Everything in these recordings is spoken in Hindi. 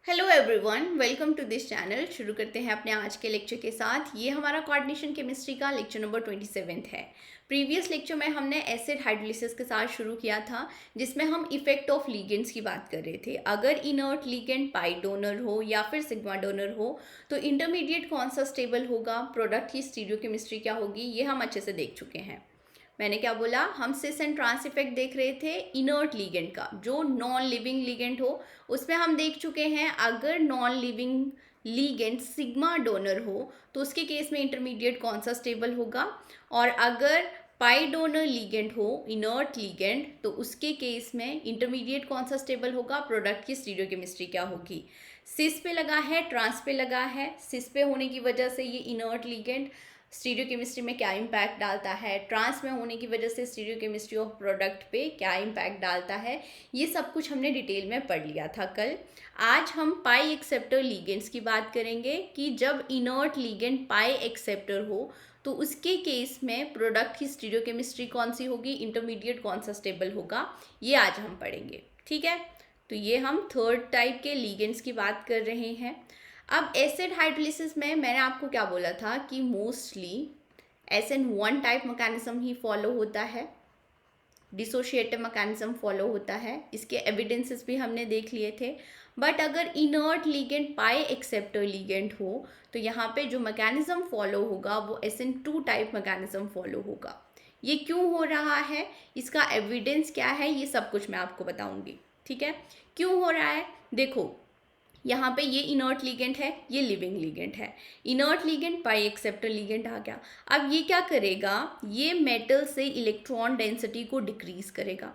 Hello everyone, welcome to this channel. शुरू करते हैं अपने आज के लेक्चर के साथ। ये हमारा कोऑर्डिनेशन केमिस्ट्री का लेक्चर नंबर 27 है। प्रीवियस लेक्चर में हमने एसिड हाइड्रोलिसिस के साथ शुरू किया था, जिसमें हम इफेक्ट ऑफ लिगेंड्स की बात कर रहे थे। अगर इनर्ट लिगेंड पाई डोनर हो या फिर सिग्मा डोनर हो तो इंटरमीडिएट कौन सा स्टेबल होगा, प्रोडक्ट की स्टीरियोकेमिस्ट्री क्या होगी, ये हम अच्छे से देख चुके हैं। मैंने क्या बोला, हम सिस एंड ट्रांस इफेक्ट देख रहे थे इनर्ट लिगेंड का, जो नॉन लिविंग लिगेंड हो। उसमें हम देख चुके हैं अगर non living ligand sigma donor हो तो उसके केस में इंटरमीडिएट कौन सा स्टेबल होगा, और अगर पाई डोनर लिगेंड हो इनर्ट लिगेंड तो उसके केस में इंटरमीडिएट कौन सा स्टेबल होगा, प्रोडक्ट की स्टीरियोकेमिस्ट्री क्या होगी। सिस पे लगा है, ट्रांस पे लगा है। सिस पे होने की वजह से ये इनर्ट लिगेंड स्टीरियोकेमिस्ट्री में क्या इम्पैक्ट डालता है, ट्रांस में होने की वजह से स्टीरियोकेमिस्ट्री ऑफ प्रोडक्ट पे क्या इम्पैक्ट डालता है, ये सब कुछ हमने डिटेल में पढ़ लिया था कल। आज हम पाई एक्सेप्टर लिगेंड्स की बात करेंगे कि जब इनर्ट लिगेंड पाई एक्सेप्टर हो तो उसके केस में प्रोडक्ट की स्टीरियोकेमिस्ट्री कौन सी होगी, इंटरमीडिएट कौन सा स्टेबल होगा, ये आज हम पढ़ेंगे। ठीक है, तो ये हम थर्ड टाइप के लिगेंड्स की बात कर रहे हैं। अब एसिड हाइड्रोलिसिस में मैंने आपको क्या बोला था कि मोस्टली SN1 टाइप मैकेनिज्म ही फॉलो होता है, डिसोशिएटिव मैकेनिज्म फॉलो होता है। इसके एविडेंसेस भी हमने देख लिए थे। बट अगर inert ligand pi acceptor ligand हो तो यहाँ पे जो मैकेनिज्म फॉलो होगा वो SN2 टाइप मैकेनिज्म फॉलो होगा। ये क्यों हो रहा है, इसका एविडेंस क्या है, ये सब कुछ मैं आपको बताऊंगी। ठीक है, क्यों हो रहा है, देखो यहाँ पे ये इनर्ट लिगेंड है, ये लिविंग लिगेंड है। Inert ligand pi acceptor ligand आ गया। अब ये क्या करेगा, ये मेटल से इलेक्ट्रॉन डेंसिटी को डिक्रीज करेगा।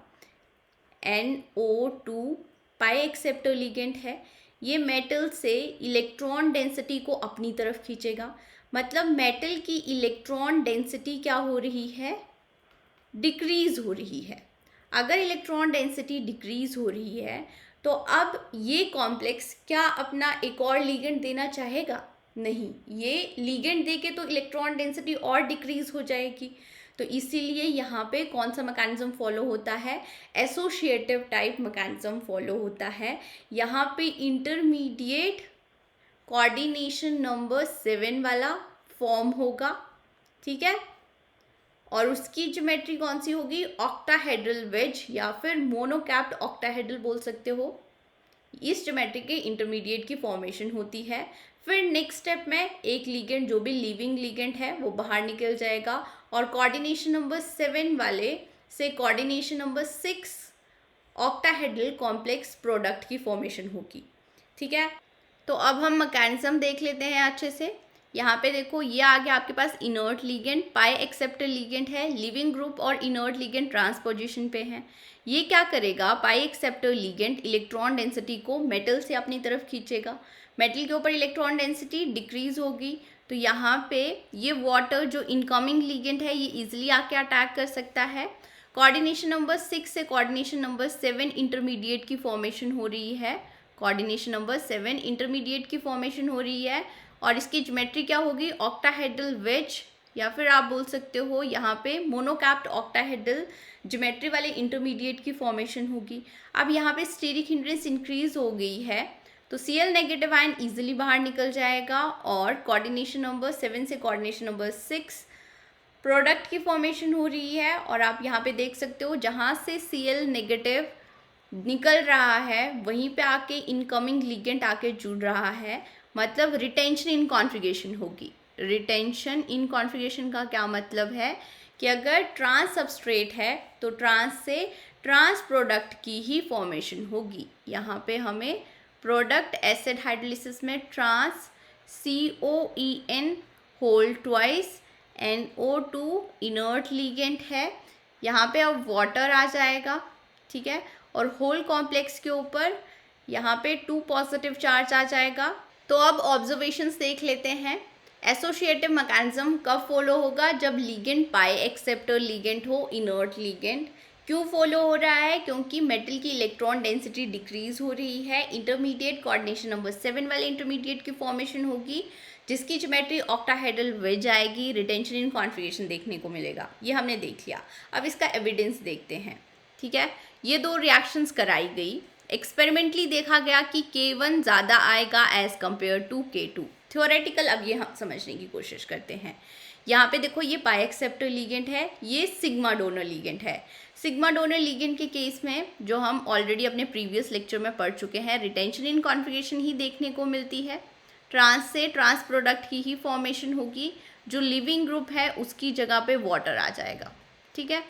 NO2 पाई एक्सेप्टर लिगेंड है, ये मेटल से इलेक्ट्रॉन डेंसिटी को अपनी तरफ खींचेगा। मतलब मेटल की इलेक्ट्रॉन डेंसिटी क्या हो रही है, डिक्रीज हो रही है। अगर इलेक्ट्रॉन डेंसिटी डिक्रीज हो रही है तो अब ये कॉम्प्लेक्स क्या अपना एक और लिगेंड देना चाहेगा, नहीं, ये लिगेंड दे के तो इलेक्ट्रॉन डेंसिटी और डिक्रीज हो जाएगी। तो इसीलिए यहाँ पे कौन सा मैकेनिज्म फॉलो होता है, एसोसिएटिव टाइप मैकेनिज्म फॉलो होता है। यहाँ पे इंटरमीडिएट कोऑर्डिनेशन नंबर 7 वाला फॉर्म होगा। ठीक है, और उसकी ज्योमेट्री कौन सी होगी, ऑक्टाहेड्रल वेज या फिर मोनोकैप्ड ऑक्टाहेड्रल बोल सकते हो। इस ज्योमेट्री के इंटरमीडिएट की फॉर्मेशन होती है। फिर नेक्स्ट स्टेप में एक लिगेंड जो भी लिविंग लिगेंड है वो बाहर निकल जाएगा और कोऑर्डिनेशन नंबर 7 वाले से coordination number 6 octahedral complex product की फॉर्मेशन होगी। ठीक है, तो अब हम मैकेनिज्म देख लेते हैं अच्छे से। यहाँ पे देखो, ये आ गया आपके पास inert ligand, pi acceptor ligand है, लिविंग ग्रुप और इनर्ट लिगेंड ट्रांस पोजीशन पे है। ये क्या करेगा, pi acceptor ligand electron density को मेटल से अपनी तरफ खींचेगा। मेटल के ऊपर इलेक्ट्रॉन डेंसिटी डिक्रीज होगी तो यहाँ पे ये वाटर जो इनकमिंग लिगेंड है ये इजिली आके अटैक कर सकता है। कोऑर्डिनेशन नंबर 6 से कोऑर्डिनेशन नंबर 7 इंटरमीडिएट की फॉर्मेशन हो रही है। कोऑर्डिनेशन नंबर 7 इंटरमीडिएट की फॉर्मेशन हो रही है और इसकी ज्योमेट्री क्या होगी, ऑक्टाहेड्रल वेज या फिर आप बोल सकते हो यहाँ पे मोनोकैप्ड ऑक्टाहेड्रल ज्योमेट्री वाले इंटरमीडिएट की फॉर्मेशन होगी। अब यहाँ पे स्टेरिक हिंड्रेंस इंक्रीज हो गई है तो Cl नेगेटिव आयन इजिली बाहर निकल जाएगा और कोऑर्डिनेशन नंबर 7 से कोऑर्डिनेशन नंबर 6 प्रोडक्ट की फॉर्मेशन हो रही है। और आप यहाँ पे देख सकते हो जहाँ से Cl नेगेटिव निकल रहा है वहीं पे आके इनकमिंग लिगेंड आके जुड़ रहा है, मतलब रिटेंशन इन कॉन्फ़िगरेशन होगी। रिटेंशन इन कॉन्फ़िगरेशन का क्या मतलब है कि अगर ट्रांस सबस्ट्रेट है तो ट्रांस से ट्रांस प्रोडक्ट की ही फॉर्मेशन होगी। यहाँ पे हमें प्रोडक्ट एसिड हाइड्रोलिसिस में trans COEN whole twice NO2 inert ligand है, यहाँ पे अब वाटर आ जाएगा। ठीक है, और होल कॉम्प्लेक्स के ऊपर यहाँ पे 2 पॉजिटिव चार्ज आ जाएगा। तो अब ऑब्जर्वेशंस देख लेते हैं। एसोसिएटिव मैकेनिज्म कब फॉलो होगा, जब लिगेंड पाई एक्सेप्टर लिगेंड हो इनर्ट लिगेंड। क्यों फॉलो हो रहा है, क्योंकि मेटल की इलेक्ट्रॉन डेंसिटी डिक्रीज हो रही है। इंटरमीडिएट कोऑर्डिनेशन नंबर 7 वाले इंटरमीडिएट की फॉर्मेशन होगी जिसकी ज्योमेट्री ऑक्टाहेड्रल वेज आएगी, रिटेंशन इन कॉन्फ़िगरेशन देखने को मिलेगा। ये हमने देख लिया। अब इसका एविडेंस देखते हैं। ठीक है, ये 2 रिएक्शंस कराई गई। एक्सपेरिमेंटली देखा गया कि K1 ज़्यादा आएगा as compare to K2। Theoretical अब ये हम समझने की कोशिश करते हैं। यहाँ पे देखो ये पाई एक्सेप्टर लिगेंड है, ये सिग्मा डोनर लिगेंड है। सिग्मा डोनर लिगेंड के केस में जो हम ऑलरेडी अपने प्रीवियस लेक्चर में पढ़ चुके हैं, रिटेंशन इन कॉन्फ़िगरेशन ही देखने को मिलती है। ट्रांस से ट्रांस प्रोडक्ट की ही फॉर्मेशन होगी, जो लिविंग ग्रुप है उसकी जगह पे वाटर आ जाएगा। ठीक है,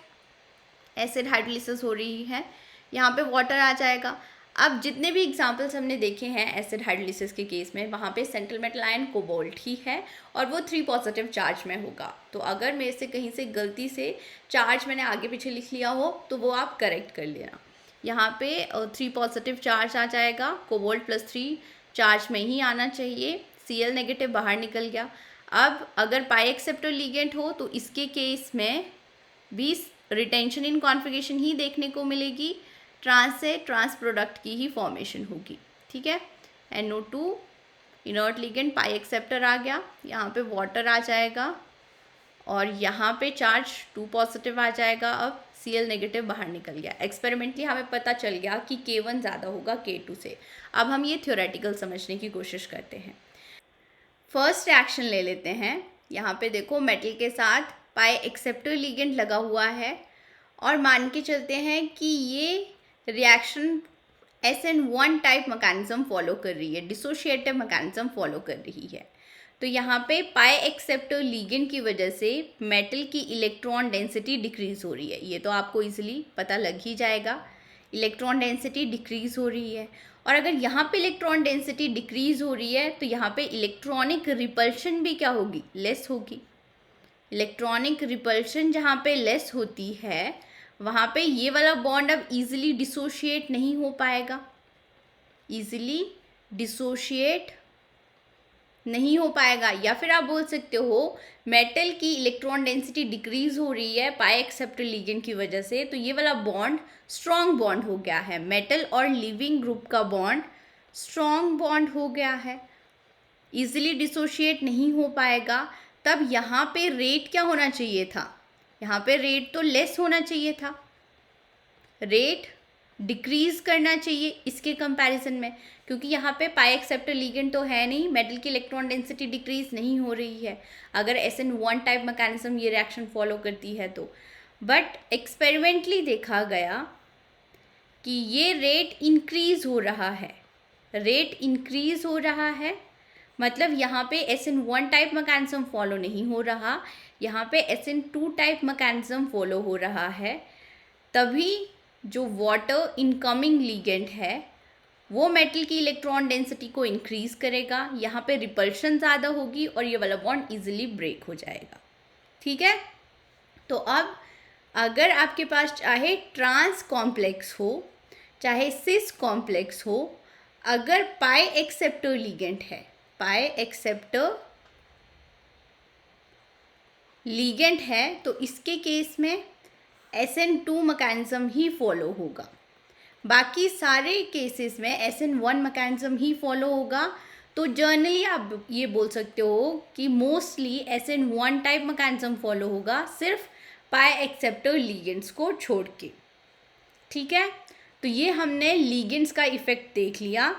एसिड हाइड्रोलिसिस हो रही है, यहाँ पे वाटर आ जाएगा। अब जितने भी एग्जांपल्स हमने देखे हैं एसिड हाइड्रोलिसिस के केस में, वहाँ पे सेंट्रल मेटल आयन कोबाल्ट ही है और वो 3 पॉजिटिव चार्ज में होगा। तो अगर मेरे से कहीं से गलती से चार्ज मैंने आगे पीछे लिख लिया हो तो वो आप करेक्ट कर लेना। यहाँ पे 3 पॉजिटिव चार्ज आ जाएगा, कोबाल्ट +3 चार्ज में ही आना चाहिए, Cl नेगेटिव बाहर निकल गया। अब अगर पाई एक्सेप्टर लिगेंड हो तो इसके केस में भी रिटेंशन इन कॉन्फ़िगरेशन ही देखने को मिलेगी, ट्रांस से ट्रांस प्रोडक्ट की ही फॉर्मेशन होगी। ठीक है, NO2 inert ligand, pi acceptor आ गया, यहाँ पे वाटर आ जाएगा और यहाँ पे चार्ज 2 पॉजिटिव आ जाएगा। अब Cl नेगेटिव बाहर निकल गया। एक्सपेरिमेंटली हमें पता चल गया कि K1 ज़्यादा होगा K2 से। अब हम ये थ्योरेटिकल समझने की कोशिश करते हैं। फर्स्ट रिएक्शन ले लेते हैं। यहाँ पे देखो मेटल के साथ पाई एक्सेप्टर लिगेंड लगा हुआ है और मान के चलते हैं कि ये reaction SN1 type mechanism follow कर रही है, डिसोशिएटिव मैकेनिज्म फॉलो कर रही है। तो यहाँ पे पाई एक्सेप्टर लिगेंड की वजह से मेटल की इलेक्ट्रॉन डेंसिटी डिक्रीज हो रही है। ये तो आपको इजीली पता लग ही जाएगा, इलेक्ट्रॉन डेंसिटी डिक्रीज हो रही है। और अगर यहाँ पे इलेक्ट्रॉन डेंसिटी डिक्रीज हो रही है तो यहाँ पे इलेक्ट्रॉनिक रिपल्शन भी क्या होगी, लेस होगी। इलेक्ट्रॉनिक रिपल्शन जहाँ पे लेस होती है वहाँ पे ये वाला बॉन्ड अब इजीली डिसोशिएट नहीं हो पाएगा, इजीली डिसोशिएट नहीं हो पाएगा। या फिर आप बोल सकते हो मेटल की इलेक्ट्रॉन डेंसिटी डिक्रीज हो रही है पाई एक्सेप्टर लिगेंड की वजह से, तो ये वाला बॉन्ड स्ट्रॉन्ग बॉन्ड हो गया है, मेटल और लिविंग ग्रुप का बॉन्ड स्ट्रॉन्ग बॉन्ड हो गया है, इजीली डिसोशिएट नहीं हो पाएगा। तब यहाँ पे रेट क्या होना चाहिए था, यहाँ पे रेट तो लेस होना चाहिए था, रेट डिक्रीज करना चाहिए इसके कंपैरिजन में, क्योंकि यहाँ पे पाई एक्सेप्टर लिगेंड तो है नहीं, मेटल की इलेक्ट्रॉन डेंसिटी डिक्रीज नहीं हो रही है अगर SN1 टाइप मैकेनिज्म ये रिएक्शन फॉलो करती है तो। बट एक्सपेरिमेंटली देखा गया कि ये रेट इंक्रीज हो रहा है, रेट इंक्रीज हो रहा है, मतलब यहाँ पे SN1 टाइप मैकेनिज्म फॉलो नहीं हो रहा, यहाँ पे SN2 टाइप मैकेनिज्म फॉलो हो रहा है। तभी जो वाटर इनकमिंग लिगेंड है वो मेटल की इलेक्ट्रॉन डेंसिटी को इंक्रीज करेगा, यहाँ पे रिपल्शन ज़्यादा होगी और ये वाला बॉन्ड इजीली ब्रेक हो जाएगा। ठीक है, तो अब अगर आपके पास चाहे ट्रांस कॉम्प्लेक्स हो चाहे सिस कॉम्प्लेक्स हो, अगर पाई एक्सेप्टर लिगेंड है, पाई एक्सेप्टर लिगेंड है तो इसके केस में SN2 मैकेनिज्म ही फॉलो होगा, बाकी सारे केसेस में SN1 मैकेनिज्म ही फॉलो होगा। तो जर्नली आप ये बोल सकते हो कि mostly SN1 type mechanism follow होगा, सिर्फ पाई एक्सेप्टर लिगेंड्स को छोड़ के। ठीक है, तो ये हमने लिगेंड्स का इफेक्ट देख लिया।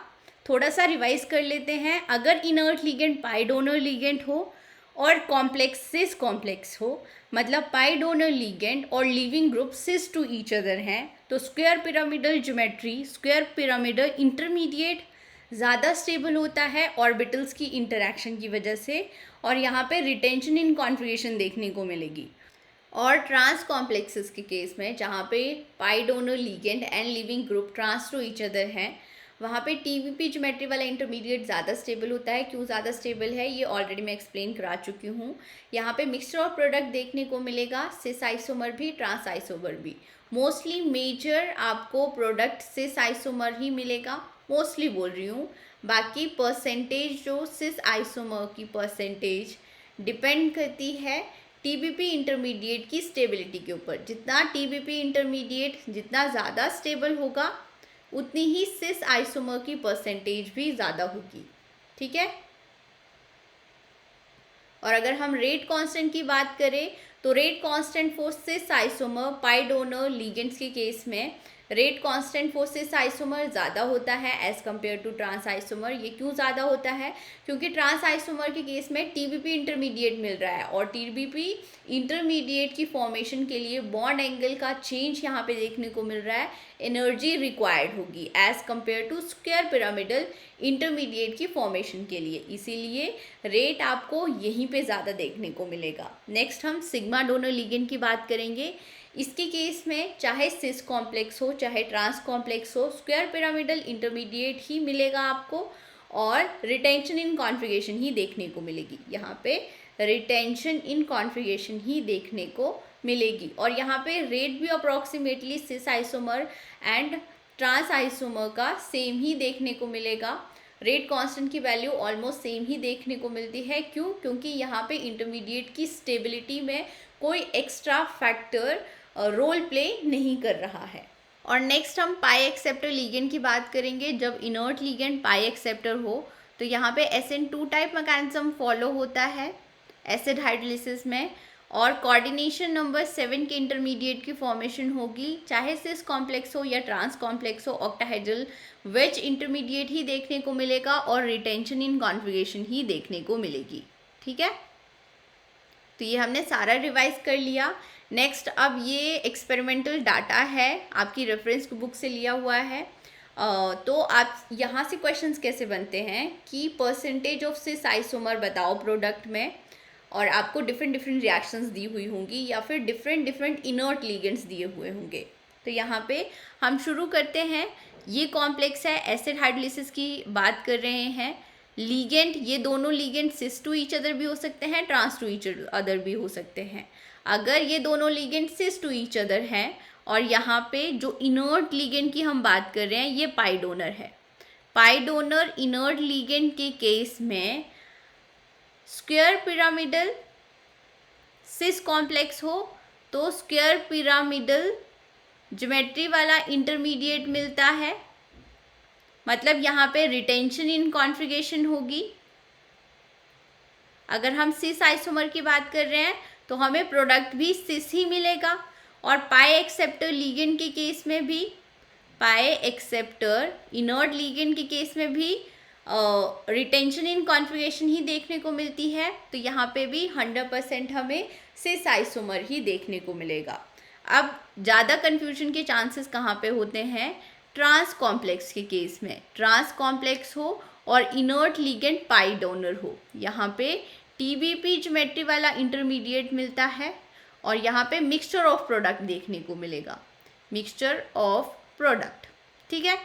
थोड़ा सा रिवाइज कर लेते हैं। अगर inert ligand pi donor ligand हो और कॉम्प्लेक्स सिस कॉम्प्लेक्स हो, मतलब पाई डोनर लिगेंड और leaving group cis to each other हैं, तो square pyramidal geometry, square pyramidal intermediate ज़्यादा स्टेबल होता है ऑर्बिटल्स की इंटरैक्शन की वजह से, और यहाँ पे रिटेंशन इन कॉन्फ़िगरेशन देखने को मिलेगी। और ट्रांस कॉम्प्लेक्सेस के केस में जहाँ पे pi donor ligand and leaving group trans to each other हैं, वहाँ पे TVP ज्योमेट्री वाला इंटरमीडिएट ज़्यादा स्टेबल होता है। क्यों ज़्यादा स्टेबल है ये ऑलरेडी मैं एक्सप्लेन करा चुकी हूँ। यहाँ पे मिक्सचर ऑफ प्रोडक्ट देखने को मिलेगा, सिस आइसोमर भी ट्रांस आइसोमर भी। मोस्टली मेजर आपको प्रोडक्ट सिस आइसोमर ही मिलेगा, मोस्टली बोल रही हूँ। बाकी परसेंटेज जो सिस आइसोमर की परसेंटेज डिपेंड करती है TBP इंटरमीडिएट की स्टेबिलिटी के ऊपर। जितना TBP इंटरमीडिएट जितना ज़्यादा स्टेबल होगा उतनी ही सिस आइसोमर की परसेंटेज भी ज़्यादा होगी। ठीक है, और अगर हम रेट कांस्टेंट की बात करें तो rate constant for cis isomer pi donor ligands के केस में rate constant for cis isomer ज़्यादा होता है as compare to trans isomer. ये क्यों ज़्यादा होता है? क्योंकि ट्रांस आइसोमर के केस में टीबीपी इंटरमीडिएट मिल रहा है और टीबीपी इंटरमीडिएट की फॉर्मेशन के लिए बॉन्ड एंगल का चेंज यहाँ पे देखने को मिल रहा है, एनर्जी रिक्वायर्ड होगी as compare to square pyramidal intermediate की फॉर्मेशन के लिए, इसीलिए रेट आपको यहीं पे ज़्यादा देखने को मिलेगा। नेक्स्ट हम सिग्मा डोनर लिगेंड की बात करेंगे। इसके केस में चाहे सिस कॉम्प्लेक्स हो चाहे ट्रांस कॉम्प्लेक्स हो, स्क्वायर पिरामिडल इंटरमीडिएट ही मिलेगा आपको और रिटेंशन इन कॉन्फ़िगरेशन ही देखने को मिलेगी। यहाँ पे रिटेंशन इन कॉन्फ़िगरेशन ही देखने को मिलेगी और यहाँ पे रेट भी approximately cis isomer and trans isomer का सेम ही देखने को मिलेगा। रेट कांस्टेंट की वैल्यू ऑलमोस्ट सेम ही देखने को मिलती है। क्यों? क्योंकि यहाँ पे इंटरमीडिएट की स्टेबिलिटी में कोई एक्स्ट्रा फैक्टर रोल प्ले नहीं कर रहा है। और नेक्स्ट हम पाई एक्सेप्टर लिगेंड की बात करेंगे। जब इनर्ट लिगेंड पाई एक्सेप्टर हो तो यहाँ पे SN2 टाइप मैकेनिज्म फॉलो होता है एसिड हाइड्रोलिसिस में और कोऑर्डिनेशन नंबर 7 के इंटरमीडिएट की फॉर्मेशन होगी, चाहे सिस कॉम्प्लेक्स हो या ट्रांस कॉम्प्लेक्स हो, ऑक्टाहेड्रल वेज इंटरमीडिएट ही देखने को मिलेगा और रिटेंशन इन कॉन्फ़िगरेशन ही देखने को मिलेगी। ठीक है, तो ये हमने सारा रिवाइज कर लिया। नेक्स्ट अब ये एक्सपेरिमेंटल डाटा है, आपकी रेफरेंस बुक से लिया हुआ है। तो आप यहाँ से क्वेश्चंस कैसे बनते हैं कि परसेंटेज ऑफ सिस आइसोमर बताओ प्रोडक्ट में, और आपको डिफरेंट रिएक्शंस दी हुई होंगी या फिर डिफरेंट इनर्ट लिगेंड्स दिए हुए होंगे। तो यहाँ पे हम शुरू करते हैं। ये कॉम्प्लेक्स है, एसिड हाइड्रोलिसिस की बात कर रहे हैं। लिगेंड, ये दोनों ligand cis to each other भी हो सकते हैं, ट्रांस टू ईच अदर भी हो सकते हैं। अगर ये दोनों ligand cis to each other हैं और यहाँ पे जो इनर्ट लिगेंड की हम बात कर रहे हैं ये पाई डोनर है। पाई डोनर इनर्ट लिगेंड के केस में स्क्वायर पिरामिडल सिस कॉम्प्लेक्स हो तो स्क्वायर पिरामिडल ज्योमेट्री वाला इंटरमीडिएट मिलता है, मतलब यहाँ पे रिटेंशन इन कॉन्फ़िगरेशन होगी। अगर हम सिस आइसोमर की बात कर रहे हैं तो हमें प्रोडक्ट भी सिस ही मिलेगा। और पाई एक्सेप्टर लिगेंड के केस में भी, पाई एक्सेप्टर इनर्ट लिगेंड के केस में भी रिटेंशन इन कॉन्फ़िगरेशन ही देखने को मिलती है। तो यहाँ पे भी 100% हमें सिस आइसोमर ही देखने को मिलेगा। अब ज़्यादा कन्फ्यूजन के चांसेस कहाँ पे होते हैं? ट्रांस कॉम्प्लेक्स के केस में। ट्रांस कॉम्प्लेक्स हो और इनर्ट लिगेंड पाई डोनर हो, यहाँ पे टीबीपी ज्योमेट्री वाला इंटरमीडिएट मिलता है और यहाँ पे मिक्सचर ऑफ प्रोडक्ट देखने को मिलेगा, मिक्सचर ऑफ प्रोडक्ट। ठीक है,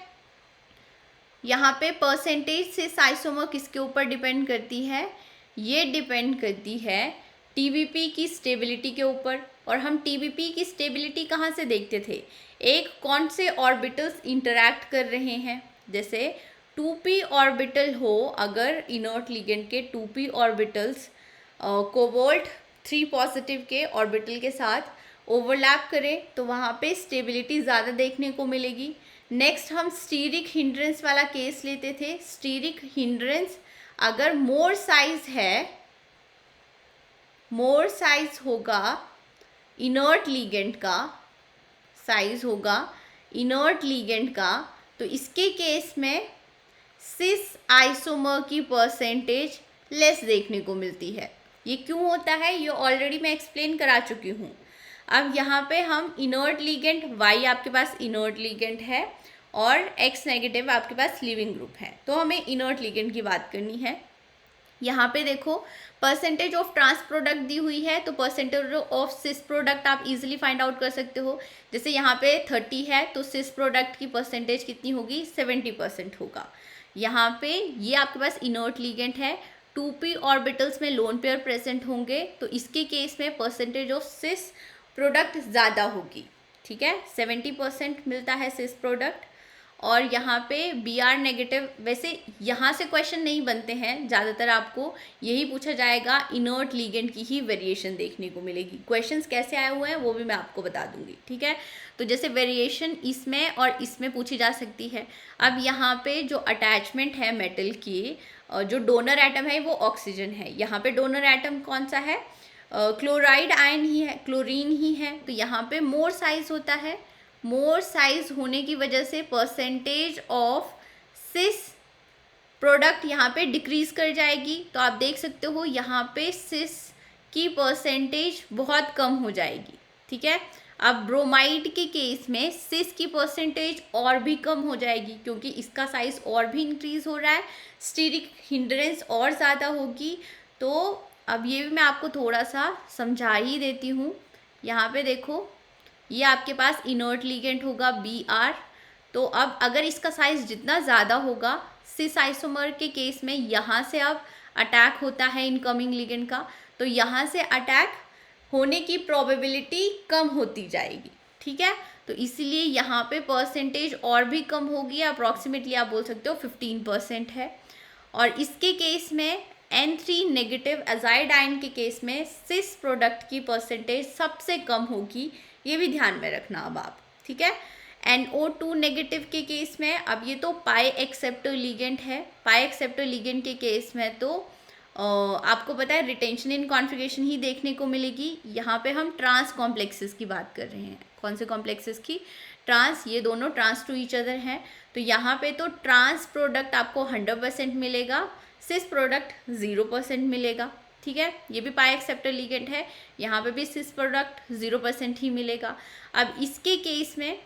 यहाँ पे परसेंटेज सिस आइसोमर किसके ऊपर डिपेंड करती है? ये डिपेंड करती है टीबीपी की स्टेबिलिटी के ऊपर। और हम टीबीपी की स्टेबिलिटी कहाँ से देखते थे? एक कौन से ऑर्बिटल्स इंटरैक्ट कर रहे हैं, जैसे 2p ऑर्बिटल हो, अगर इनर्ट लिगेंड के 2p ऑर्बिटल्स कोबाल्ट 3 पॉजिटिव के ऑर्बिटल के साथ ओवरलैप करें तो वहाँ पे स्टेबिलिटी ज़्यादा देखने को मिलेगी। नेक्स्ट हम स्टीरिक हिंड्रेंस वाला केस लेते थे। स्टीरिक हिंड्रेंस अगर मोर साइज है, मोर साइज होगा इनर्ट लिगेंड का, साइज होगा इनर्ट लिगेंड का, तो इसके केस में सिस आइसोमर की परसेंटेज लेस देखने को मिलती है। ये क्यों होता है ये ऑलरेडी मैं एक्सप्लेन करा चुकी हूँ। अब यहाँ पे हम इनर्ट लिगेंड, Y आपके पास इनर्ट लिगेंड है और X नेगेटिव आपके पास लिविंग ग्रुप है, तो हमें इनर्ट लिगेंड की बात करनी है। यहाँ पे देखो परसेंटेज ऑफ ट्रांस प्रोडक्ट दी हुई है, तो परसेंटेज ऑफ सिस प्रोडक्ट आप इजीली फाइंड आउट कर सकते हो। जैसे यहाँ पे 30 है तो सिस प्रोडक्ट की परसेंटेज कितनी होगी? 70% होगा। यहाँ पे ये आपके पास इनर्ट लिगेंड है, 2p ऑर्बिटल्स में लोन पेयर प्रेजेंट होंगे, तो इसके केस में परसेंटेज ऑफ सिस प्रोडक्ट ज़्यादा होगी। ठीक है, 70% मिलता है सिस प्रोडक्ट। और यहाँ पे Br नेगेटिव, वैसे यहाँ से क्वेश्चन नहीं बनते हैं, ज़्यादातर आपको यही पूछा जाएगा, इनर्ट लिगेंड की ही वेरिएशन देखने को मिलेगी। क्वेश्चंस कैसे आए हुए हैं वो भी मैं आपको बता दूंगी। ठीक है, तो जैसे वेरिएशन इसमें और इसमें पूछी जा सकती है। अब यहाँ पे जो अटैचमेंट है मेटल की, जो डोनर एटम है वो ऑक्सीजन है। यहाँ पे डोनर एटम कौन सा है? क्लोराइड आयन ही है, क्लोरीन ही है, तो यहाँ पे मोर साइज होता है मोर साइज होने की वजह से परसेंटेज ऑफ सिस प्रोडक्ट यहाँ पे डिक्रीज कर जाएगी। तो आप देख सकते हो यहाँ पे सिस की परसेंटेज बहुत कम हो जाएगी, ठीक है। अब ब्रोमाइड के केस में सिस की परसेंटेज और भी कम हो जाएगी क्योंकि इसका साइज और भी इंक्रीज हो रहा है, स्टीरिक हिंड्रेंस और ज़्यादा होगी। तो अब ये भी मैं आपको थोड़ा सा समझा ही देती हूँ। यहाँ पे देखो, ये आपके पास इनर्ट लिगेंड होगा Br। तो अब अगर इसका साइज जितना ज़्यादा होगा, सिस आइसोमर के केस में यहाँ से अब अटैक होता है इनकमिंग लिगेंड का, तो यहाँ से अटैक होने की प्रोबेबिलिटी कम होती जाएगी, ठीक है। तो इसीलिए यहाँ पे परसेंटेज और भी कम होगी, अप्रॉक्सीमेटली आप बोल सकते हो 15% है। और इसके केस में N3 नेगेटिव एजाइडाइन के केस में सिस प्रोडक्ट की परसेंटेज सबसे कम होगी, ये भी ध्यान में रखना अब आप, ठीक है। NO2 नेगेटिव के केस में, अब ये तो पाई एक्सेप्टर लिगेंड है, पाई एक्सेप्टर लिगेंड के केस में तो आपको पता है रिटेंशन इन कॉन्फ़िगरेशन ही देखने को मिलेगी। यहाँ पे हम ट्रांस कॉम्प्लेक्सेस की बात कर रहे हैं। कौन से कॉम्प्लेक्सेस की? ट्रांस, ये दोनों ट्रांस टू ईच अदर हैं। तो यहाँ पे तो ट्रांस प्रोडक्ट आपको 100% मिलेगा, सिस प्रोडक्ट 0% मिलेगा, ठीक है। ये भी पाई एक्सेप्टर लिगेंड है, यहाँ पे भी सिस प्रोडक्ट 0% ही मिलेगा। अब इसके केस में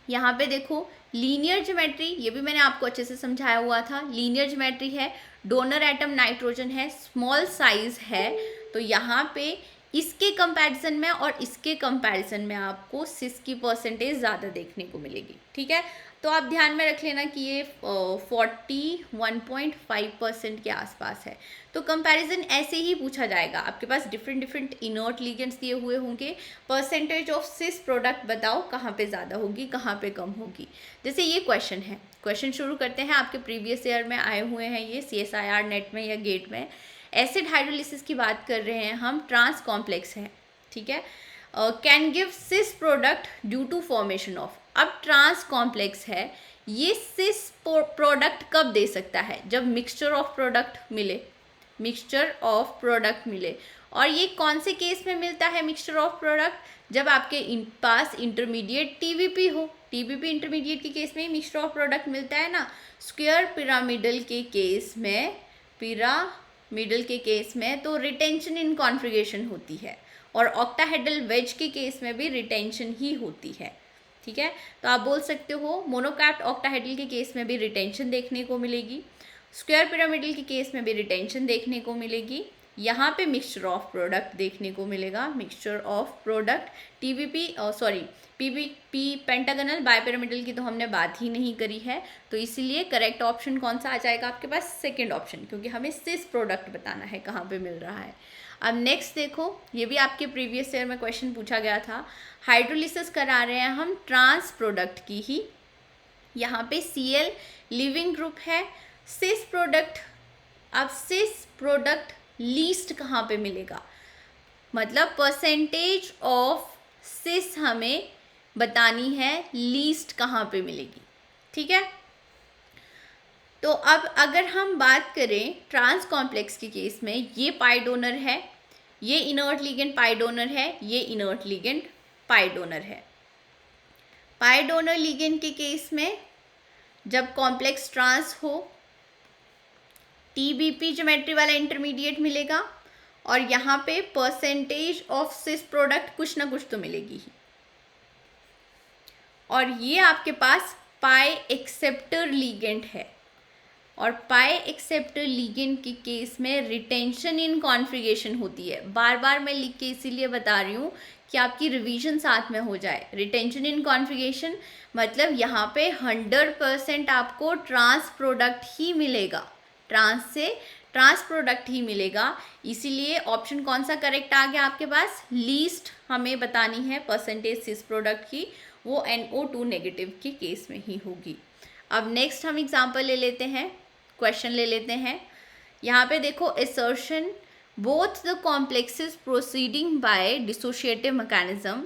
यहाँ पे देखो लीनियर ज्योमेट्री, ये भी मैंने आपको अच्छे से समझाया हुआ था। लीनियर ज्योमेट्री है, डोनर एटम नाइट्रोजन है, स्मॉल साइज है। तो यहाँ पे इसके कंपैरिजन में और इसके कंपैरिजन में आपको सिस की परसेंटेज ज़्यादा देखने को मिलेगी, ठीक है। तो आप ध्यान में रख लेना कि ये 41.5% के आसपास है। तो कंपैरिजन ऐसे ही पूछा जाएगा, आपके पास डिफरेंट डिफरेंट इनर्ट लिगेंड्स दिए हुए होंगे, परसेंटेज ऑफ सिस प्रोडक्ट बताओ कहाँ पे ज़्यादा होगी कहाँ पे कम होगी। जैसे ये क्वेश्चन है, क्वेश्चन शुरू करते हैं, आपके प्रीवियस ईयर में आए हुए हैं ये CSIR नेट में या गेट में। एसिड हाइड्रोलिसिस की बात कर रहे हैं हम, ट्रांस कॉम्प्लेक्स है, ठीक है। Can give cis product due to formation of, अब ट्रांस कॉम्प्लेक्स है, ये सिस प्रोडक्ट कब दे सकता है? जब मिक्सचर ऑफ प्रोडक्ट मिले, मिक्सचर ऑफ प्रोडक्ट मिले। और ये कौन से केस में मिलता है मिक्सचर ऑफ प्रोडक्ट? जब आपके पास इंटरमीडिएट TBP हो, TBP इंटरमीडिएट के केस में मिक्सचर ऑफ प्रोडक्ट मिलता है ना। स्क्वायर पिरामिडल के केस में, पिरामिडल के केस में तो रिटेंशन इन कॉन्फ़िगरेशन होती है, और ऑक्टाहेड्रल वेज के केस में भी रिटेंशन ही होती है, ठीक है। तो आप बोल सकते हो मोनोकैप्ड ऑक्टाहेड्रल के केस में भी रिटेंशन देखने को मिलेगी, स्क्वायर पिरामिडल के केस में भी रिटेंशन देखने को मिलेगी। यहाँ पे मिक्सचर ऑफ प्रोडक्ट देखने को मिलेगा, mixture of product. PBP pentagonal bipyramidal की तो हमने बात ही नहीं करी है, तो इसीलिए करेक्ट ऑप्शन कौन सा आ जाएगा आपके पास? सेकेंड ऑप्शन, क्योंकि हमें सिस प्रोडक्ट बताना है कहाँ पे मिल रहा है। अब नेक्स्ट देखो, ये भी आपके प्रीवियस ईयर में क्वेश्चन पूछा गया था। हाइड्रोलिसिस करा रहे हैं हम ट्रांस प्रोडक्ट की ही, यहाँ पे Cl लिविंग ग्रुप है, सिस प्रोडक्ट। अब सिस प्रोडक्ट लीस्ट कहाँ पे मिलेगा? मतलब परसेंटेज ऑफ सिस हमें बतानी है, लीस्ट कहाँ पे मिलेगी, ठीक है। तो अब अगर हम बात करें ट्रांस कॉम्प्लेक्स के केस में, ये पाई डोनर है, ये इनर्ट लिगेंड पाई डोनर है, ये इनर्ट लिगेंड पाई डोनर है। पाई डोनर लिगेंड के केस में जब कॉम्प्लेक्स ट्रांस हो, TBP ज्योमेट्री वाला इंटरमीडिएट मिलेगा, और यहाँ पे परसेंटेज ऑफ सिस प्रोडक्ट कुछ ना कुछ तो मिलेगी ही। और ये आपके पास पाई एक्सेप्टर लिगेंड है, और पाई एक्सेप्टर लिगेंड के केस में रिटेंशन इन कॉन्फ़िगरेशन होती है। बार बार मैं लिख के इसीलिए बता रही हूँ कि आपकी रिवीजन साथ में हो जाए। रिटेंशन इन कॉन्फ़िगरेशन मतलब यहाँ पे 100% आपको ट्रांस प्रोडक्ट ही मिलेगा, ट्रांस से ट्रांस प्रोडक्ट ही मिलेगा। इसीलिए ऑप्शन कौन सा करेक्ट आ गया आपके पास? लीस्ट हमें बतानी है परसेंटेज सिस प्रोडक्ट की, वो NO2 नेगेटिव के केस में ही होगी। अब नेक्स्ट हम एग्जांपल ले लेते हैं, क्वेश्चन ले लेते हैं। यहाँ पे देखो, assertion both the complexes proceeding by dissociative mechanism,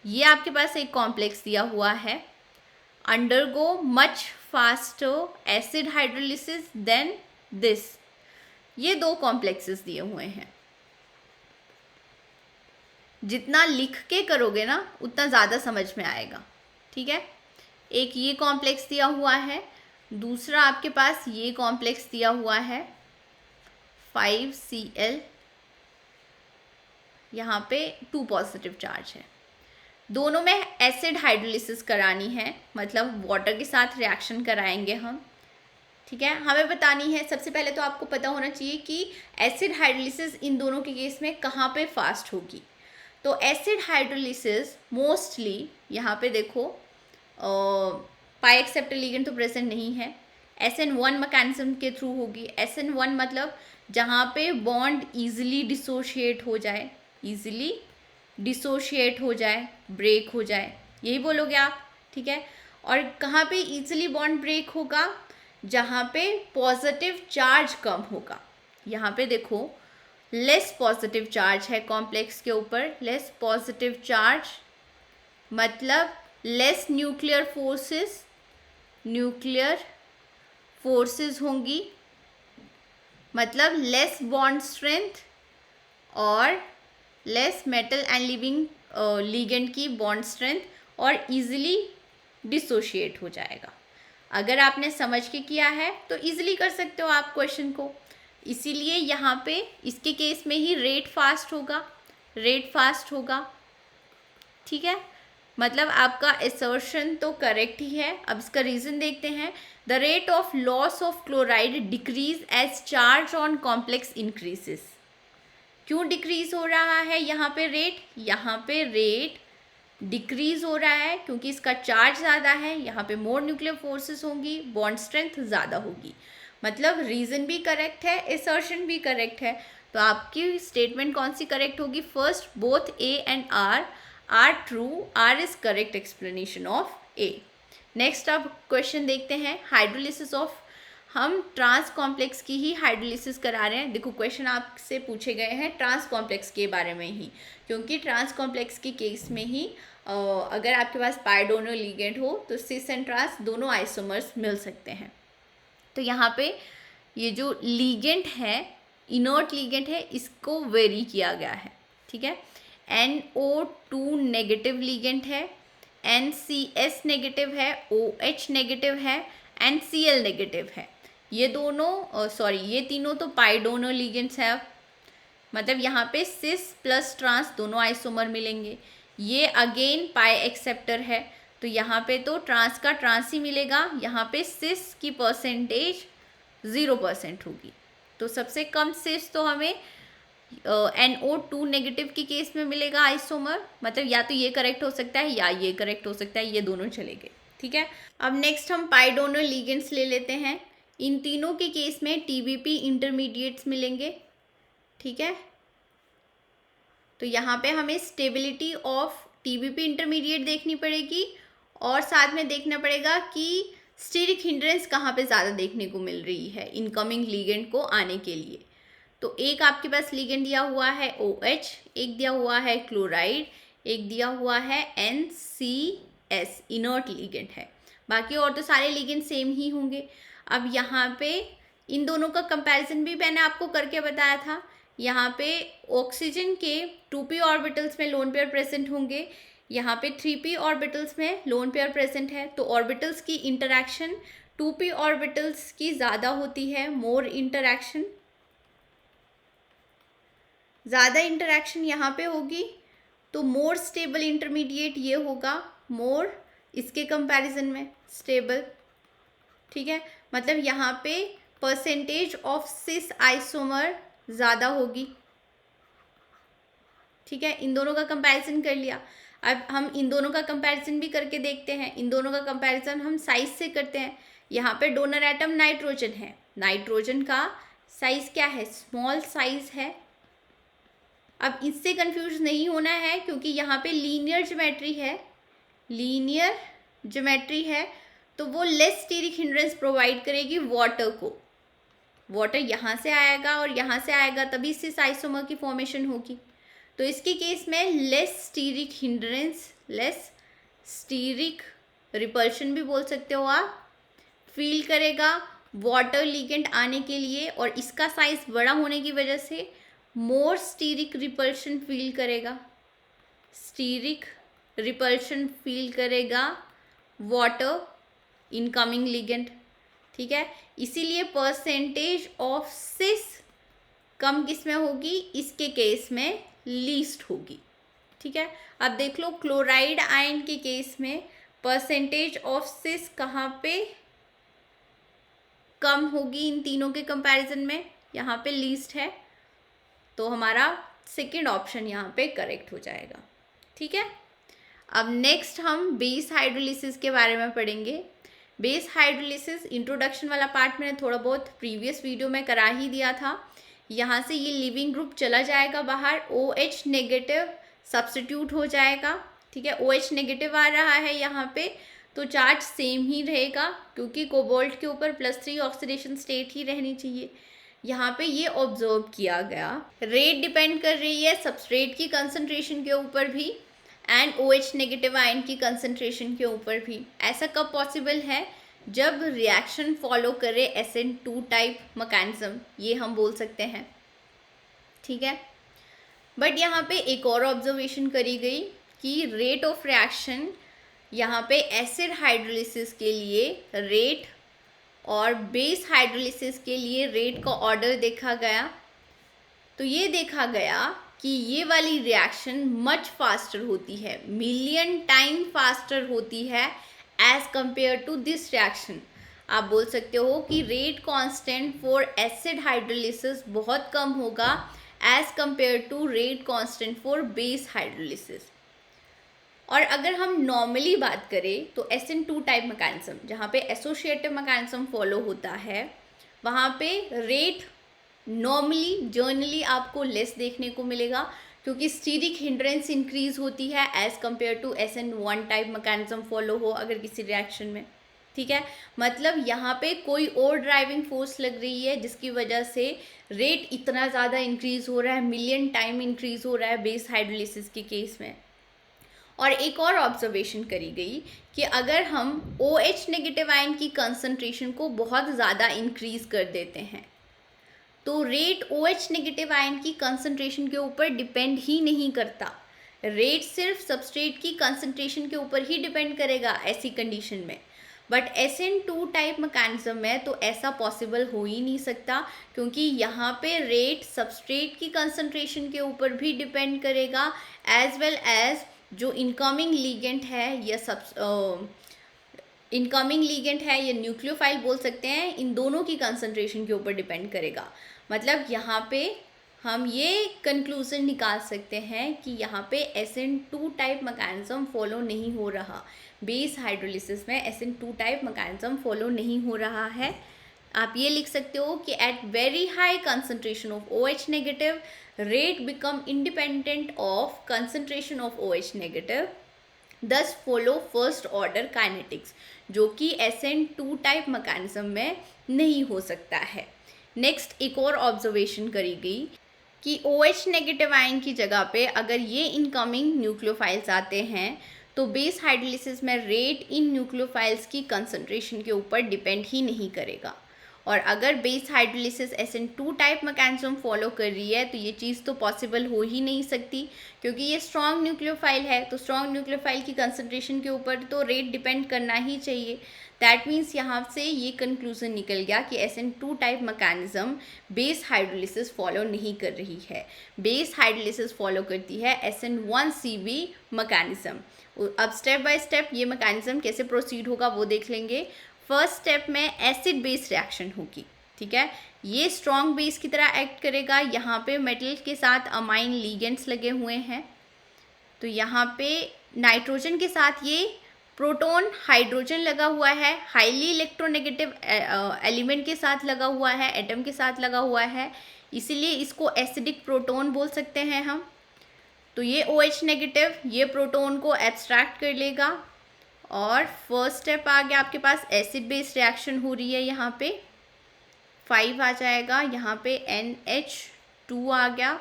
ये आपके पास एक कॉम्प्लेक्स दिया हुआ है, undergo much faster acid hydrolysis than this. ये दो कॉम्प्लेक्सेस दिए हुए हैं, जितना लिख के करोगे ना उतना ज़्यादा समझ में आएगा, ठीक है, एक ये कॉम्प्लेक्स दिया हुआ है, दूसरा आपके पास ये कॉम्प्लेक्स दिया हुआ है 5Cl, यहाँ पे 2 पॉजिटिव चार्ज है। दोनों में एसिड हाइड्रोलिसिस करानी है, मतलब वाटर के साथ रिएक्शन कराएंगे हम। ठीक है, हमें बतानी है, सबसे पहले तो आपको पता होना चाहिए कि एसिड हाइड्रोलिसिस इन दोनों के केस में कहाँ पे फास्ट होगी। तो एसिड हाइड्रोलिसिस मोस्टली यहाँ पे देखो पाई एक्सेप्टर लिगेंड तो प्रेजेंट नहीं है, SN1 मैकेनिज्म के थ्रू होगी। SN1 मतलब जहाँ पे बॉन्ड ईजिली डिसोशिएट हो जाए, ईजिली डिसोशिएट हो जाए, ब्रेक हो जाए, यही बोलोगे आप। ठीक है, और कहाँ पे ईजिली बॉन्ड ब्रेक होगा, जहाँ पे पॉजिटिव चार्ज कम होगा। यहाँ पे देखो लेस पॉजिटिव चार्ज है कॉम्प्लेक्स के ऊपर, लेस पॉजिटिव चार्ज मतलब लेस न्यूक्लियर फोर्सेस होंगी, मतलब लेस बॉन्ड स्ट्रेंथ और less metal and living ligand की बॉन्ड स्ट्रेंथ, और इजीली डिसोशिएट हो जाएगा। अगर आपने समझ के किया है तो इजीली कर सकते हो आप क्वेश्चन को। इसीलिए यहाँ पे इसके केस में ही रेट फास्ट होगा। ठीक है, मतलब आपका असर्शन तो करेक्ट ही है। अब इसका रीज़न देखते हैं। The rate of loss of chloride decrease as charge on complex increases. क्यों डिक्रीज हो रहा है यहाँ पे रेट डिक्रीज हो रहा है? क्योंकि इसका चार्ज ज़्यादा है, यहाँ पे मोर न्यूक्लियर फोर्सेस होंगी, बॉन्ड स्ट्रेंथ ज़्यादा होगी। मतलब रीज़न भी करेक्ट है, असर्शन भी करेक्ट है। तो आपकी स्टेटमेंट कौन सी करेक्ट होगी? First, both A and R true, R is correct explanation of A. Next अब क्वेश्चन देखते हैं, हाइड्रोलिसिस ऑफ, हम ट्रांस कॉम्प्लेक्स की ही हाइड्रोलिसिस करा रहे हैं। देखो क्वेश्चन आपसे पूछे गए हैं ट्रांस कॉम्प्लेक्स के बारे में ही, क्योंकि ट्रांस कॉम्प्लेक्स के केस में ही अगर आपके पास पाई डोनर लिगेंड हो तो सिस एंड ट्रांस दोनों आइसोमर्स मिल सकते हैं। तो यहाँ पे ये जो लिगेंड है, इनर्ट लिगेंड है, इसको वेरी किया गया है। ठीक है, NO2 नेगेटिव लिगेंड है, NCS नेगेटिव है, OH नेगेटिव है, NCl नेगेटिव है। ये दोनों ये तीनों तो पाई डोनर लिगेंड्स है। मतलब यहाँ पे सिस प्लस ट्रांस दोनों आइसोमर मिलेंगे। ये अगेन पाई एक्सेप्टर है, तो यहाँ पे तो ट्रांस का ट्रांस ही मिलेगा। यहाँ पे सिस की परसेंटेज 0% होगी, तो सबसे कम सिस तो हमें NO2 नेगेटिव के केस में मिलेगा आइसोमर। मतलब या तो ये करेक्ट हो सकता है या ये करेक्ट हो सकता है, ये दोनों चलेंगे। ठीक है, अब नेक्स्ट हम पाई डोनर लिगेंड्स ले लेते हैं। इन तीनों के केस में TBP इंटरमीडिएट्स मिलेंगे। ठीक है, तो यहाँ पे हमें स्टेबिलिटी ऑफ TBP इंटरमीडिएट देखनी पड़ेगी, और साथ में देखना पड़ेगा कि स्टीरिक हिंड्रेंस कहाँ पे ज़्यादा देखने को मिल रही है इनकमिंग लिगेंड को आने के लिए। तो एक आपके पास लिगेंड दिया हुआ है OH, एक दिया हुआ है क्लोराइड, एक दिया हुआ है NCS, इनर्ट लिगेंड है। बाकी और तो सारे लिगेंड सेम ही होंगे। अब यहाँ पे इन दोनों का कंपैरिजन भी मैंने आपको करके बताया था। यहाँ पे ऑक्सीजन के 2p ऑर्बिटल्स में लोन पेयर प्रेजेंट होंगे, यहाँ पे 3p ऑर्बिटल्स में लोन पेयर प्रेजेंट है। तो ऑर्बिटल्स की इंटरैक्शन 2p ऑर्बिटल्स की ज़्यादा होती है, मोर इंटरैक्शन, ज़्यादा इंटरैक्शन यहाँ पे होगी। तो मोर स्टेबल इंटरमीडिएट ये होगा, मोर इसके कंपैरिजन में स्टेबल। ठीक है, मतलब यहाँ पे परसेंटेज ऑफ सिस आइसोमर ज़्यादा होगी। ठीक है, इन दोनों का कंपैरिजन कर लिया। अब हम इन दोनों का कंपैरिजन भी करके देखते हैं। इन दोनों का कंपैरिजन हम साइज से करते हैं। यहाँ पे डोनर एटम नाइट्रोजन है, नाइट्रोजन का साइज क्या है? स्मॉल साइज है। अब इससे कंफ्यूज नहीं होना है, क्योंकि यहाँ पे लीनियर ज्योमेट्री है, तो वो लेस स्टीरिक हिंड्रेंस प्रोवाइड करेगी वाटर को। वाटर यहाँ से आएगा और यहाँ से आएगा, तभी सिस आइसोमर की फॉर्मेशन होगी। तो इसके केस में less steric hindrance, less steric repulsion भी बोल सकते हो आप, फील करेगा वाटर लिगेंड आने के लिए, और इसका साइज बड़ा होने की वजह से मोर स्टीरिक रिपल्शन फील करेगा, वाटर इनकमिंग लिगेंड, ठीक है। इसीलिए परसेंटेज ऑफ सिस कम किस में होगी, इसके केस में लीस्ट होगी, ठीक है। अब देख लो क्लोराइड आयन के केस में परसेंटेज ऑफ सिस कहाँ पे कम होगी इन तीनों के कंपैरिजन में, यहाँ पे लीस्ट है, तो हमारा सेकेंड ऑप्शन यहाँ पे करेक्ट हो जाएगा, ठीक है। अब नेक्स्ट हम बेस हाइड्रोलिसिस के बारे में पढ़ेंगे। बेस हाइड्रोलिसिस इंट्रोडक्शन वाला पार्ट मैंने थोड़ा बहुत प्रीवियस वीडियो में करा ही दिया था। यहाँ से ये लिविंग ग्रुप चला जाएगा बाहर, OH नेगेटिव सब्स्टिट्यूट हो जाएगा, ठीक है। OH नेगेटिव आ रहा है यहाँ पे, तो चार्ज सेम ही रहेगा क्योंकि कोबाल्ट के ऊपर +3 ऑक्सीडेशन स्टेट ही रहनी चाहिए। यहाँ पे ये ऑब्जर्व किया गया। रेट डिपेंड कर रही है सबस्ट्रेट की कंसंट्रेशन के ऊपर भी एंड OH नेगेटिव आयन की कंसंट्रेशन के ऊपर भी। ऐसा कब पॉसिबल है, जब रिएक्शन फॉलो करे SN2 टाइप मैकेनिज्म, ये हम बोल सकते हैं, ठीक है। बट यहाँ पे एक और ऑब्जर्वेशन करी गई कि रेट ऑफ रिएक्शन यहाँ पे एसिड हाइड्रोलिसिस के लिए रेट और बेस हाइड्रोलिसिस के लिए रेट का ऑर्डर देखा गया। तो ये देखा गया कि ये वाली रिएक्शन मच फास्टर होती है, मिलियन टाइम फास्टर होती है as compare to this reaction. आप बोल सकते हो कि rate constant for acid hydrolysis बहुत कम होगा as compare to rate constant for base hydrolysis. और अगर हम नॉर्मली बात करें तो SN2 टाइप मैकेनिज्म जहाँ पे एसोसिएटिव मैकेनिज्म फॉलो होता है, वहाँ पे रेट नॉर्मली जर्नली आपको लेस देखने को मिलेगा क्योंकि स्टीरिक हिंड्रेंस इंक्रीज होती है as compare to SN1 type mechanism follow हो अगर किसी रिएक्शन में, ठीक है। मतलब यहाँ पे कोई और ड्राइविंग फोर्स लग रही है जिसकी वजह से रेट इतना ज़्यादा इंक्रीज हो रहा है, मिलियन टाइम इंक्रीज हो रहा है बेस हाइड्रोलिसिस के केस में। और एक और ऑब्जर्वेशन करी गई कि अगर हम OH नेगेटिव आयन की कंसंट्रेशन को बहुत ज़्यादा इंक्रीज कर देते हैं तो रेट OH नेगेटिव आयन की कंसंट्रेशन के ऊपर डिपेंड ही नहीं करता, रेट सिर्फ सबस्ट्रेट की कंसंट्रेशन के ऊपर ही डिपेंड करेगा ऐसी कंडीशन में। बट SN2 टाइप मैकेनिज्म में तो ऐसा पॉसिबल हो ही नहीं सकता क्योंकि यहाँ पे रेट सबस्ट्रेट की कंसंट्रेशन के ऊपर भी डिपेंड करेगा एज वेल एज जो इनकमिंग लीगेंट है या इनकमिंग लीगेंट है या न्यूक्लियोफाइल बोल सकते हैं, इन दोनों की कंसंट्रेशन के ऊपर डिपेंड करेगा। मतलब यहाँ पे हम ये कंक्लूजन निकाल सकते हैं कि यहाँ पे SN2 टाइप मैकेनिज्म फॉलो नहीं हो रहा, बेस हाइड्रोलिसिस में SN2 टाइप मैकेनिज्म फॉलो नहीं हो रहा है। आप ये लिख सकते हो कि at very high concentration of OH negative rate become independent of concentration of OH negative, thus follow first order kinetics, जो कि SN2 टाइप मैकेनिज्म में नहीं हो सकता है। नेक्स्ट एक और ऑब्जर्वेशन करी गई कि OH नेगेटिव आयन की जगह पे अगर ये इनकमिंग न्यूक्लियोफाइल्स आते हैं तो बेस हाइड्रोलिसिस में रेट इन न्यूक्लियोफाइल्स की कंसंट्रेशन के ऊपर डिपेंड ही नहीं करेगा। और अगर base hydrolysis SN2 type mechanism follow कर रही है तो ये चीज़ तो पॉसिबल हो ही नहीं सकती क्योंकि ये स्ट्रॉन्ग न्यूक्लियोफाइल है, तो स्ट्रॉन्ग न्यूक्लियोफाइल की कंसंट्रेशन के ऊपर तो रेट डिपेंड करना ही चाहिए। दैट मीन्स यहाँ से ये कंक्लूजन निकल गया कि SN2 type mechanism base hydrolysis follow नहीं कर रही है, बेस हाइड्रोलिसिस फॉलो करती है SN1CB मैकेनिज्म। अब स्टेप बाय स्टेप ये मैकेनिज्म कैसे प्रोसीड होगा वो देख लेंगे। फर्स्ट स्टेप में एसिड बेस रिएक्शन होगी, ठीक है। ये स्ट्रॉन्ग बेस की तरह एक्ट करेगा। यहाँ पे मेटल के साथ अमाइन लीगेंड्स लगे हुए हैं, तो यहाँ पे नाइट्रोजन के साथ ये प्रोटॉन हाइड्रोजन लगा हुआ है, हाईली इलेक्ट्रोनेगेटिव एलिमेंट के साथ लगा हुआ है, एटम के साथ लगा हुआ है, इसीलिए इसको एसिडिक प्रोटॉन बोल सकते हैं हम। तो ये OH नेगेटिव ये प्रोटॉन को एब्स्ट्रैक्ट कर लेगा और फर्स्ट स्टेप आ गया आपके पास, एसिड बेस रिएक्शन हो रही है। यहाँ पे 5 आ जाएगा, यहाँ पे NH2 आ गया,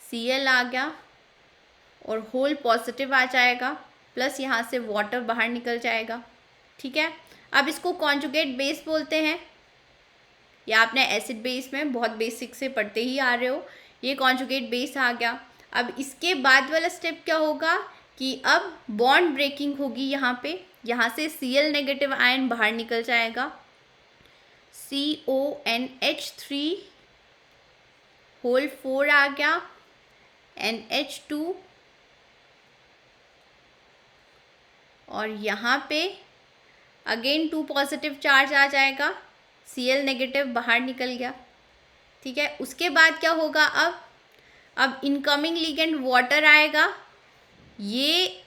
Cl आ गया और होल पॉजिटिव आ जाएगा, प्लस यहाँ से वाटर बाहर निकल जाएगा, ठीक है। अब इसको कॉन्जुगेट बेस बोलते हैं, या आपने एसिड बेस में बहुत बेसिक से पढ़ते ही आ रहे हो। ये कॉन्जुगेट बेस आ गया। अब इसके बाद वाला स्टेप क्या होगा कि अब बॉन्ड ब्रेकिंग होगी यहाँ पे, यहाँ से Cl नेगेटिव आयन बाहर निकल जाएगा, CONH3 होल 4 आ गया, NH2, और यहाँ पे अगेन 2 पॉजिटिव चार्ज आ जाएगा, Cl नेगेटिव बाहर निकल गया। ठीक है, उसके बाद क्या होगा, अब इनकमिंग लिगेंड वाटर आएगा, ये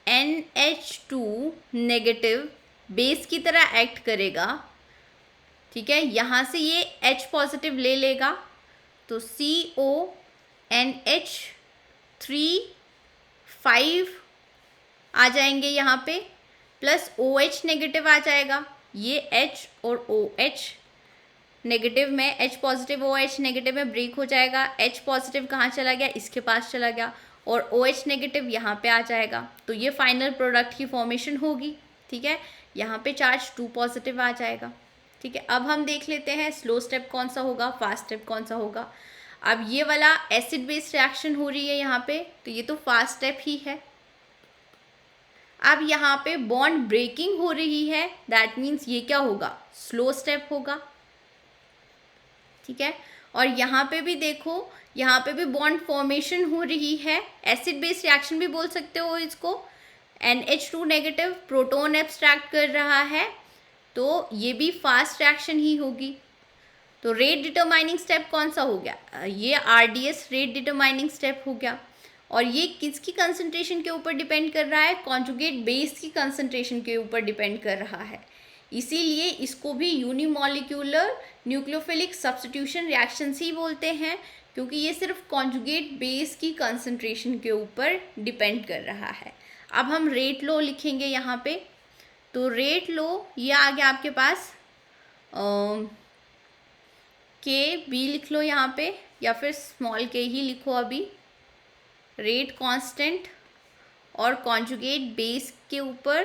NH2 नेगेटिव बेस की तरह एक्ट करेगा। ठीक है, यहाँ से ये H पॉजिटिव ले लेगा, तो CONH3 5 आ जाएंगे यहाँ पे, प्लस OH नेगेटिव आ जाएगा, ये H और OH नेगेटिव में, H पॉजिटिव OH नेगेटिव में ब्रेक हो जाएगा, H पॉजिटिव कहाँ चला गया, इसके पास चला गया, और OH नेगेटिव यहाँ पे आ जाएगा, तो ये फाइनल प्रोडक्ट की फॉर्मेशन होगी। ठीक है, यहाँ पे चार्ज 2 पॉजिटिव आ जाएगा। ठीक है, अब हम देख लेते हैं स्लो स्टेप कौन सा होगा, फास्ट स्टेप कौन सा होगा। अब ये वाला एसिड बेस रिएक्शन हो रही है यहाँ पे, तो ये तो फास्ट स्टेप ही है। अब यहाँ पे बॉन्ड ब्रेकिंग हो रही है, दैट मीन्स ये क्या होगा, स्लो स्टेप होगा। ठीक है, और यहाँ पे भी देखो, यहाँ पे भी बॉन्ड फॉर्मेशन हो रही है, एसिड बेस रिएक्शन भी बोल सकते हो इसको। NH2 नेगेटिव प्रोटॉन एब्स्ट्रैक्ट कर रहा है, तो ये भी फास्ट रिएक्शन ही होगी। तो रेट डिटरमाइनिंग स्टेप कौन सा हो गया, ये RDS रेट डिटरमाइनिंग स्टेप हो गया। और ये किसकी कंसंट्रेशन के ऊपर डिपेंड कर रहा है, कॉन्जुगेट बेस की कंसंट्रेशन के ऊपर डिपेंड कर रहा है, इसीलिए इसको भी यूनिमॉलिक्यूलर न्यूक्लियोफिलिक सब्स्टिट्यूशन रिएक्शंस ही बोलते हैं, क्योंकि ये सिर्फ कॉन्जुगेट बेस की कंसंट्रेशन के ऊपर डिपेंड कर रहा है। अब हम रेट लो लिखेंगे यहाँ पे, तो रेट लो ये आ गया आपके पास, KB लिख लो यहाँ पे, या फिर स्मॉल k ही लिखो अभी। रेट कांस्टेंट और कॉन्जुगेट बेस के ऊपर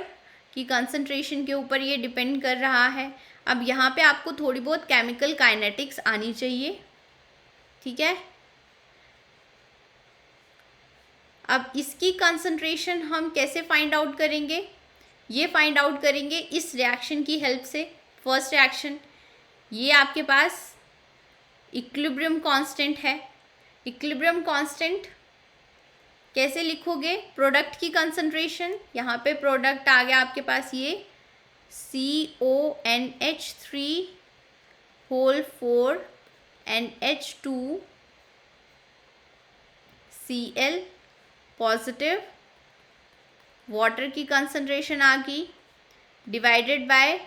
की कंसंट्रेशन के ऊपर ये डिपेंड कर रहा है। अब यहाँ पे आपको थोड़ी बहुत केमिकल काइनेटिक्स आनी चाहिए। ठीक है, अब इसकी कंसंट्रेशन हम कैसे फाइंड आउट करेंगे, ये फाइंड आउट करेंगे इस रिएक्शन की हेल्प से। फर्स्ट रिएक्शन, ये आपके पास इक्विलिब्रियम कांस्टेंट है। इक्विलिब्रियम कांस्टेंट कैसे लिखोगे, प्रोडक्ट की कंसंट्रेशन, यहाँ पे प्रोडक्ट आ गया आपके पास ये CONH3 whole 4 NH2 Cl positive, water की कंसंट्रेशन आ गई, डिवाइडेड बाय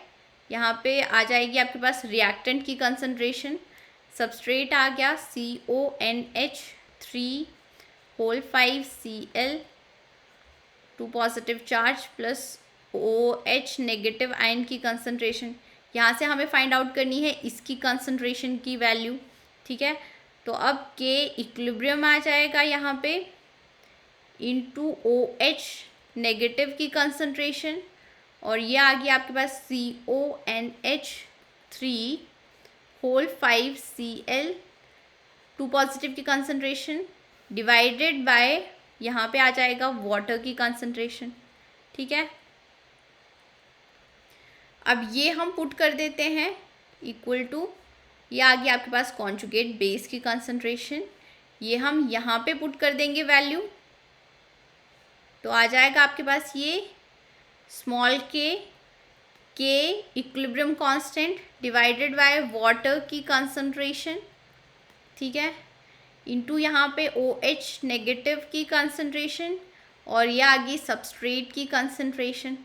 यहाँ पे आ जाएगी आपके पास रिएक्टेंट की कंसंट्रेशन, सबस्ट्रेट आ गया CONH3 whole 5 Cl 2 positive charge plus OH negative ion की कंसंट्रेशन। यहाँ से हमें फाइंड आउट करनी है इसकी कंसंट्रेशन की वैल्यू। ठीक है, तो अब K इक्विलिब्रियम आ जाएगा यहाँ पे इंटू OH नेगेटिव की कंसंट्रेशन, और ये आ गया आपके पास CONH3 होल 5 Cl 2 पॉजिटिव की कंसंट्रेशन डिवाइडेड बाय यहाँ पे आ जाएगा वाटर की कंसंट्रेशन। ठीक है, अब ये हम पुट कर देते हैं इक्वल टू, ये आ गया आपके पास कॉन्जुगेट बेस की कंसंट्रेशन, ये हम यहाँ पे पुट कर देंगे वैल्यू, तो आ जाएगा आपके पास ये small k equilibrium constant divided by water की कंसंट्रेशन। ठीक है, इंटू यहाँ पे OH नेगेटिव की कंसंट्रेशन, और ये आ गई सबस्ट्रेट की कंसंट्रेशन।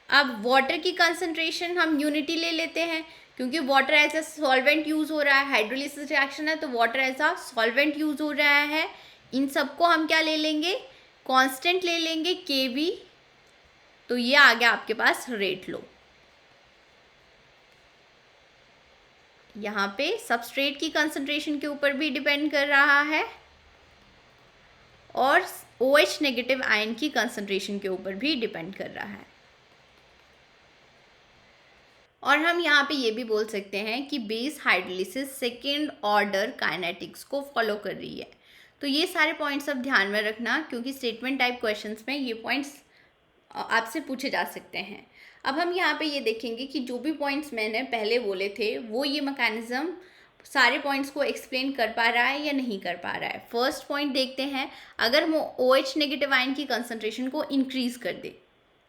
अब वाटर की कंसंट्रेशन हम यूनिटी ले लेते हैं, क्योंकि water as a solvent use हो रहा है, हाइड्रोलिसिस रिएक्शन है तो water as a solvent use हो रहा है। इन सबको हम क्या ले लेंगे, कांस्टेंट ले लेंगे KB, तो ये आ गया आपके पास रेट लो। यहाँ पे सबस्ट्रेट की कंसंट्रेशन के ऊपर भी डिपेंड कर रहा है, और OH नेगेटिव आयन की कंसंट्रेशन के ऊपर भी डिपेंड कर रहा है। और हम यहाँ पे ये भी बोल सकते हैं कि base hydrolysis second order kinetics को फॉलो कर रही है। तो ये सारे पॉइंट्स अब ध्यान में रखना, क्योंकि स्टेटमेंट टाइप क्वेश्चंस में ये पॉइंट्स आपसे पूछे जा सकते हैं। अब हम यहाँ पे ये देखेंगे कि जो भी पॉइंट्स मैंने पहले बोले थे वो ये मैकेनिज्म सारे पॉइंट्स को एक्सप्लेन कर पा रहा है या नहीं कर पा रहा है। फर्स्ट पॉइंट देखते हैं, अगर वो OH नेगेटिव आयन की कंसंट्रेशन को इंक्रीज कर दे,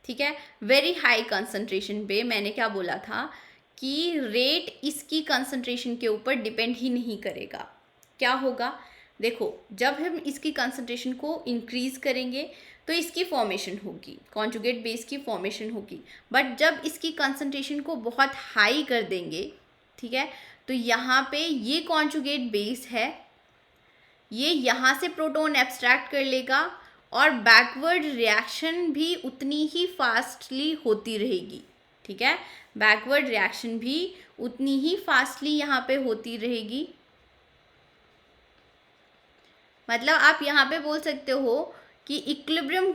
ठीक है, वेरी हाई कंसंट्रेशन पे, मैंने क्या बोला था कि रेट इसकी कंसंट्रेशन के ऊपर डिपेंड ही नहीं करेगा। क्या होगा, देखो, जब हम इसकी कंसंट्रेशन को इंक्रीज करेंगे तो इसकी फॉर्मेशन होगी, कॉन्जुगेट बेस की फॉर्मेशन होगी, बट जब इसकी कंसंट्रेशन को बहुत हाई कर देंगे, ठीक है, तो यहाँ पे ये कॉन्जुगेट बेस है, ये यहाँ से प्रोटॉन एब्स्ट्रैक्ट कर लेगा और बैकवर्ड रिएक्शन भी उतनी ही फास्टली होती रहेगी, ठीक है, बैकवर्ड रिएक्शन भी उतनी ही फास्टली यहाँ पे होती रहेगी। मतलब आप यहाँ पे बोल सकते हो कि equilibrium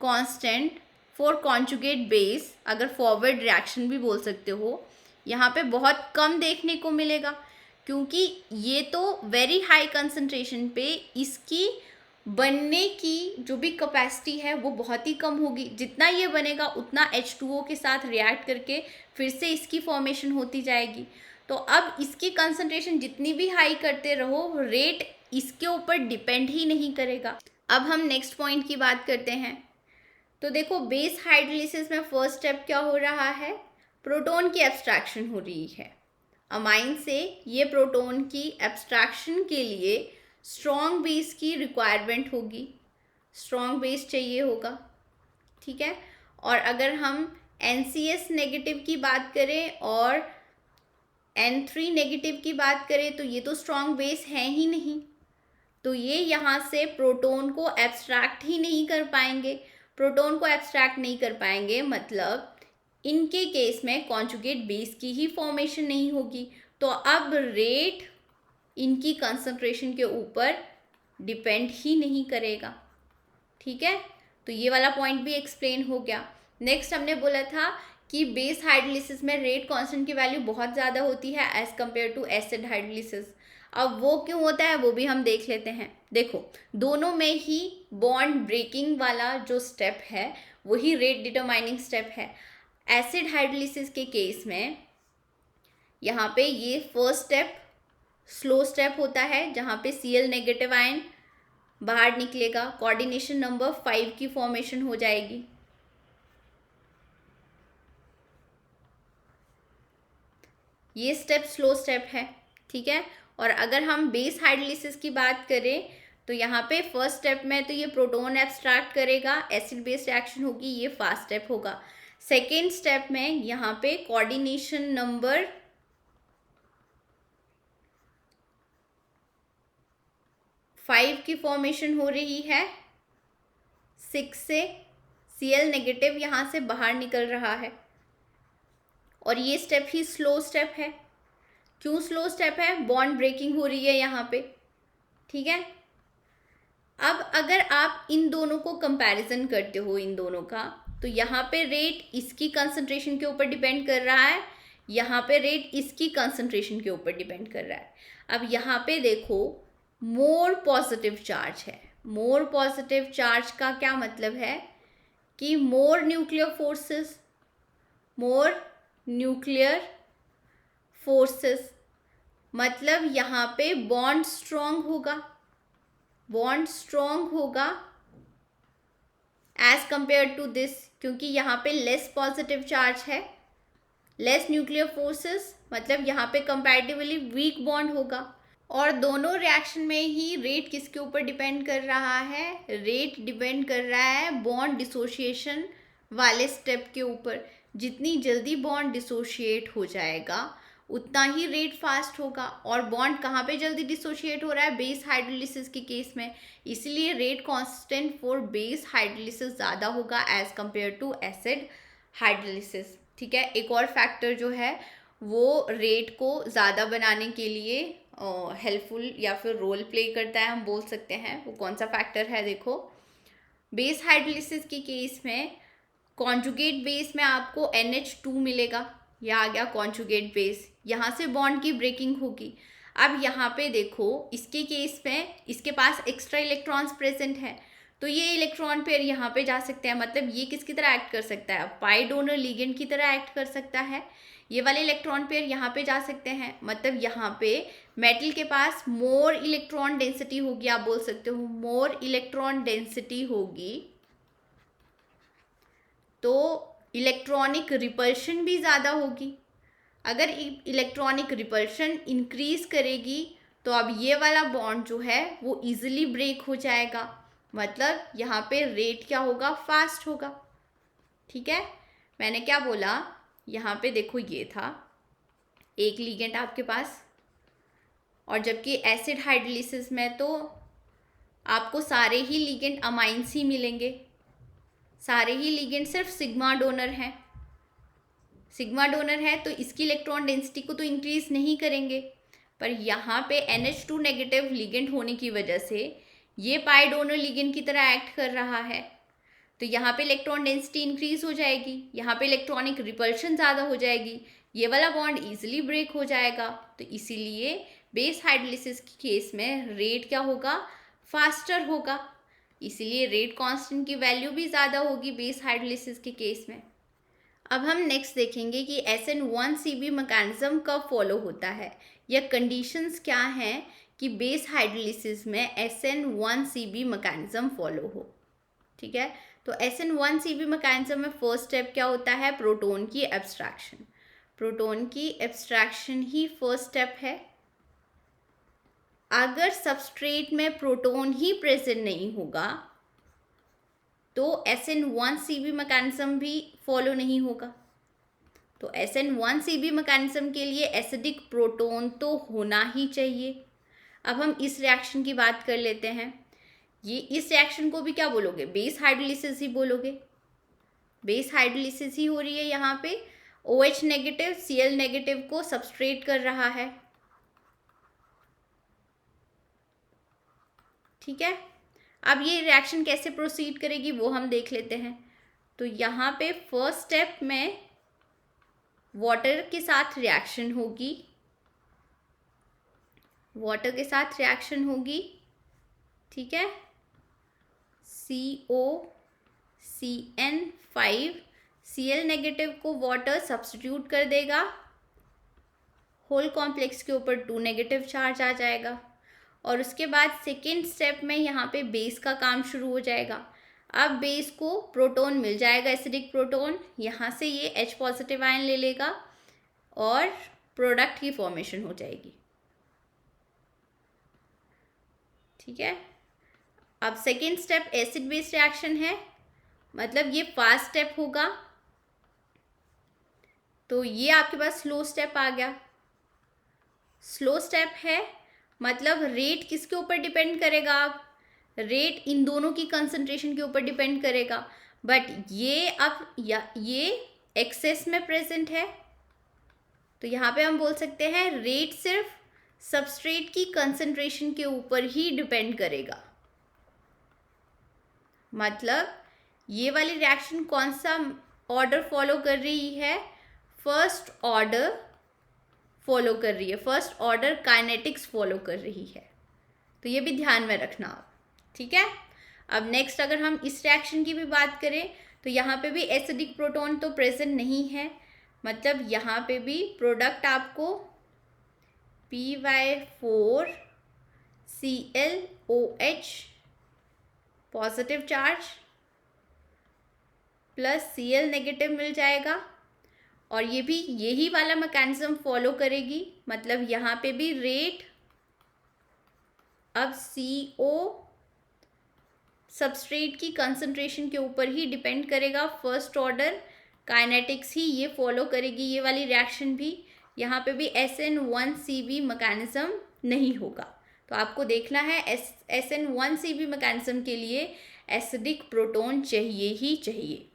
constant for conjugate base, अगर फॉरवर्ड रिएक्शन भी बोल सकते हो, यहाँ पे बहुत कम देखने को मिलेगा, क्योंकि ये तो वेरी हाई कंसंट्रेशन पे इसकी बनने की जो भी कैपेसिटी है वो बहुत ही कम होगी। जितना ये बनेगा उतना H2O के साथ रिएक्ट करके फिर से इसकी फॉर्मेशन होती जाएगी। तो अब इसकी कंसंट्रेशन जितनी भी हाई करते रहो, रेट इसके ऊपर डिपेंड ही नहीं करेगा। अब हम नेक्स्ट पॉइंट की बात करते हैं। तो देखो, बेस हाइड्रोलिसिस में फर्स्ट स्टेप क्या हो रहा है, प्रोटॉन की एब्स्ट्रैक्शन हो रही है। अमाइन से ये प्रोटॉन की एब्स्ट्रैक्शन के लिए स्ट्रॉन्ग बेस की रिक्वायरमेंट होगी, स्ट्रॉन्ग बेस चाहिए होगा, ठीक है। और अगर हम NCS नेगेटिव की बात करें और N3 नेगेटिव की बात करें तो ये तो स्ट्रॉन्ग बेस है ही नहीं, तो ये यहाँ से प्रोटॉन को एब्स्ट्रैक्ट ही नहीं कर पाएंगे। प्रोटॉन को एब्स्ट्रैक्ट नहीं कर पाएंगे मतलब इनके केस में कॉन्जुगेट बेस की ही फॉर्मेशन नहीं होगी, तो अब रेट इनकी कंसंट्रेशन के ऊपर डिपेंड ही नहीं करेगा, ठीक है। तो ये वाला पॉइंट भी एक्सप्लेन हो गया। नेक्स्ट हमने बोला था कि बेस हाइड्रोलिसिस में रेट कांस्टेंट की वैल्यू बहुत ज़्यादा होती है as compare to acid hydrolysis. अब वो क्यों होता है वो भी हम देख लेते हैं। देखो, दोनों में ही बॉन्ड ब्रेकिंग वाला जो स्टेप है वही रेट डिटरमाइनिंग स्टेप है। एसिड हाइड्रोलिसिस के केस में यहाँ पे ये फर्स्ट स्टेप स्लो स्टेप होता है, जहाँ पे Cl नेगेटिव आयन बाहर निकलेगा, कोऑर्डिनेशन नंबर 5 की फॉर्मेशन हो जाएगी। ये स्टेप स्लो स्टेप है, ठीक है। और अगर हम बेस हाइड्रोलिसिस की बात करें तो यहाँ पे फर्स्ट स्टेप में तो ये प्रोटॉन एब्स्ट्रैक्ट करेगा, एसिड बेस रिएक्शन होगी, ये फास्ट स्टेप होगा। सेकेंड स्टेप में यहाँ पे कोऑर्डिनेशन नंबर 5 की फॉर्मेशन हो रही है, 6 से Cl नेगेटिव यहाँ से बाहर निकल रहा है, और ये स्टेप ही स्लो स्टेप है। क्यों स्लो स्टेप है, बॉन्ड ब्रेकिंग हो रही है यहाँ पे, ठीक है। अब अगर आप इन दोनों को कंपैरिजन करते हो, इन दोनों का, तो यहाँ पे रेट इसकी कंसंट्रेशन के ऊपर डिपेंड कर रहा है, यहाँ पे रेट इसकी कंसंट्रेशन के ऊपर डिपेंड कर रहा है। अब यहाँ पे देखो, मोर पॉजिटिव चार्ज है। मोर पॉजिटिव चार्ज का क्या मतलब है कि मोर न्यूक्लियर फोर्सेस, मतलब यहाँ पे बॉन्ड स्ट्रॉन्ग होगा एज कंपेयर टू दिस, क्योंकि यहाँ पे लेस पॉजिटिव चार्ज है, लेस न्यूक्लियर फोर्सेस, मतलब यहाँ पे कंपैरेटिवली वीक बॉन्ड होगा। और दोनों रिएक्शन में ही रेट किसके ऊपर डिपेंड कर रहा है, रेट डिपेंड कर रहा है बॉन्ड डिसोशिएशन वाले स्टेप के ऊपर। जितनी जल्दी बॉन्ड डिसोशिएट हो जाएगा उतना ही रेट फास्ट होगा। और बॉन्ड कहाँ पे जल्दी डिसोशिएट हो रहा है, बेस हाइड्रोलिसिस के केस में, इसलिए rate constant for base hydrolysis ज़्यादा होगा as compare to acid hydrolysis, ठीक है। एक और फैक्टर जो है वो रेट को ज़्यादा बनाने के लिए हेल्पफुल या फिर रोल प्ले करता है, हम बोल सकते हैं। वो कौन सा फैक्टर है, देखो, बेस हाइड्रोलिसिस के केस में कॉन्जुगेट बेस में आपको NH2 मिलेगा, यह आ गया कॉन्जुगेट बेस, यहाँ से बॉन्ड की ब्रेकिंग होगी। अब यहाँ पे देखो, इसके केस में इसके पास एक्स्ट्रा इलेक्ट्रॉन्स प्रेजेंट है, तो ये इलेक्ट्रॉन पेयर यहाँ पे जा सकते हैं, मतलब ये किसकी तरह एक्ट कर सकता है, पाई डोनर लिगेंड की तरह एक्ट कर सकता है। ये वाले इलेक्ट्रॉन पेयर यहाँ पे जा सकते हैं, मतलब यहाँ पे मेटल के पास मोर इलेक्ट्रॉन डेंसिटी होगी, आप बोल सकते हो मोर इलेक्ट्रॉन डेंसिटी होगी, तो इलेक्ट्रॉनिक रिपल्शन भी ज़्यादा होगी। अगर इलेक्ट्रॉनिक रिपल्शन इंक्रीज करेगी तो अब ये वाला बॉन्ड जो है वो इजीली ब्रेक हो जाएगा, मतलब यहाँ पे रेट क्या होगा, फास्ट होगा। ठीक है, मैंने क्या बोला, यहाँ पे देखो ये था एक लिगेंड आपके पास, और जबकि एसिड हाइड्रोलिसिस में तो आपको सारे ही लिगेंड अमाइंस ही मिलेंगे, सारे ही लिगेंड सिर्फ सिग्मा डोनर हैं। सिग्मा डोनर है तो इसकी इलेक्ट्रॉन डेंसिटी को तो इंक्रीज नहीं करेंगे, पर यहाँ पे NH2 नेगेटिव लिगेंड होने की वजह से ये पाई डोनर लिगेंड की तरह एक्ट कर रहा है, तो यहाँ पे इलेक्ट्रॉन डेंसिटी इंक्रीज हो जाएगी, यहाँ पे इलेक्ट्रॉनिक रिपल्शन ज़्यादा हो जाएगी, ये वाला बॉन्ड इजीली ब्रेक हो जाएगा। तो इसीलिए बेस हाइड्रोलिसिस के केस में रेट क्या होगा, फास्टर होगा, इसीलिए रेट कांस्टेंट की वैल्यू भी ज़्यादा होगी बेस हाइड्रोलिसिस के केस में। अब हम नेक्स्ट देखेंगे कि SN1CB मैकेनिज्म कब फॉलो होता है, या कंडीशंस क्या हैं कि बेस हाइड्रोलिसिस में SN1CB मैकेनिज्म फॉलो हो। ठीक है, तो SN1CB मैकेनिज्म में फर्स्ट स्टेप क्या होता है, प्रोटॉन की एब्स्ट्रैक्शन। प्रोटॉन की एब्स्ट्रैक्शन ही फर्स्ट स्टेप है। अगर सबस्ट्रेट में प्रोटॉन ही प्रेजेंट नहीं होगा तो SN1CB मैकेनिज्म भी फॉलो नहीं होगा। तो SN1CB मैकेनिज्म के लिए एसिडिक प्रोटॉन तो होना ही चाहिए। अब हम इस रिएक्शन की बात कर लेते हैं। ये इस रिएक्शन को भी क्या बोलोगे, बेस हाइड्रोलिसिस ही बोलोगे। बेस हाइड्रोलिसिस ही हो रही है, यहाँ पे OH नेगेटिव Cl नेगेटिव को सबस्ट्रेट कर रहा है। ठीक है, अब ये रिएक्शन कैसे प्रोसीड करेगी वो हम देख लेते हैं। तो यहाँ पे फर्स्ट स्टेप में वाटर के साथ रिएक्शन होगी, वाटर के साथ रिएक्शन होगी। ठीक है, COCN5 Cl नेगेटिव को वाटर सब्स्टिट्यूट कर देगा, होल कॉम्प्लेक्स के ऊपर 2 नेगेटिव चार्ज आ जाएगा, और उसके बाद सेकेंड स्टेप में यहाँ पे बेस का काम शुरू हो जाएगा। अब बेस को प्रोटॉन मिल जाएगा, एसिडिक प्रोटॉन, यहाँ से ये H पॉजिटिव आयन ले लेगा और प्रोडक्ट की फॉर्मेशन हो जाएगी। ठीक है, अब second step acid base reaction है, मतलब ये फास्ट स्टेप होगा, तो ये आपके पास स्लो स्टेप आ गया। स्लो स्टेप है मतलब रेट किसके ऊपर डिपेंड करेगा, आप रेट इन दोनों की कंसंट्रेशन के ऊपर डिपेंड करेगा, बट ये अब ये एक्सेस में प्रेजेंट है, तो यहाँ पे हम बोल सकते हैं रेट सिर्फ सबस्ट्रेट की कंसंट्रेशन के ऊपर ही डिपेंड करेगा। मतलब ये वाली रिएक्शन कौन सा ऑर्डर फॉलो कर रही है, फर्स्ट ऑर्डर फॉलो कर रही है, फर्स्ट ऑर्डर काइनेटिक्स फॉलो कर रही है, तो ये भी ध्यान में रखना आप। ठीक है, अब नेक्स्ट अगर हम इस रिएक्शन की भी बात करें तो यहाँ पे भी एसिडिक प्रोटॉन तो प्रेजेंट नहीं है, मतलब यहाँ पे भी प्रोडक्ट आपको Py4ClOH positive charge plus Cl negative मिल जाएगा, और ये भी यही वाला मैकेनिज्म फॉलो करेगी, मतलब यहाँ पे भी रेट अब CO सबस्ट्रेट की कंसंट्रेशन के ऊपर ही डिपेंड करेगा, फर्स्ट ऑर्डर काइनेटिक्स ही ये फॉलो करेगी ये वाली रिएक्शन भी। यहाँ पे भी SN1CB मैकेनिज्म नहीं होगा, तो आपको देखना है SN1CB मैकेनिज्म के लिए एसिडिक प्रोटॉन चाहिए ही चाहिए,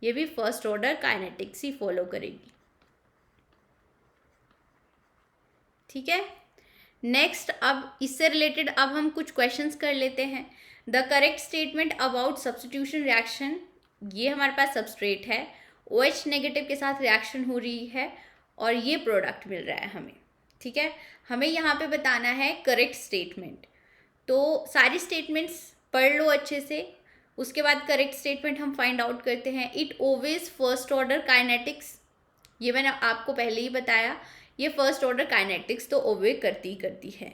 ये भी फर्स्ट ऑर्डर काइनेटिक्स ही फॉलो करेगी। ठीक है, नेक्स्ट अब इससे रिलेटेड अब हम कुछ क्वेश्चंस कर लेते हैं। The correct statement about substitution reaction, ये हमारे पास सबस्ट्रेट है, OH नेगेटिव के साथ रिएक्शन हो रही है और ये प्रोडक्ट मिल रहा है हमें। ठीक है, हमें यहाँ पे बताना है करेक्ट स्टेटमेंट। तो सारी स्टेटमेंट्स पढ़ लो अच्छे से, उसके बाद करेक्ट स्टेटमेंट हम फाइंड आउट करते हैं। इट ओवेज फर्स्ट ऑर्डर काइनेटिक्स, ये मैंने आपको पहले ही बताया, ये फर्स्ट ऑर्डर काइनेटिक्स तो ओवे करती करती है।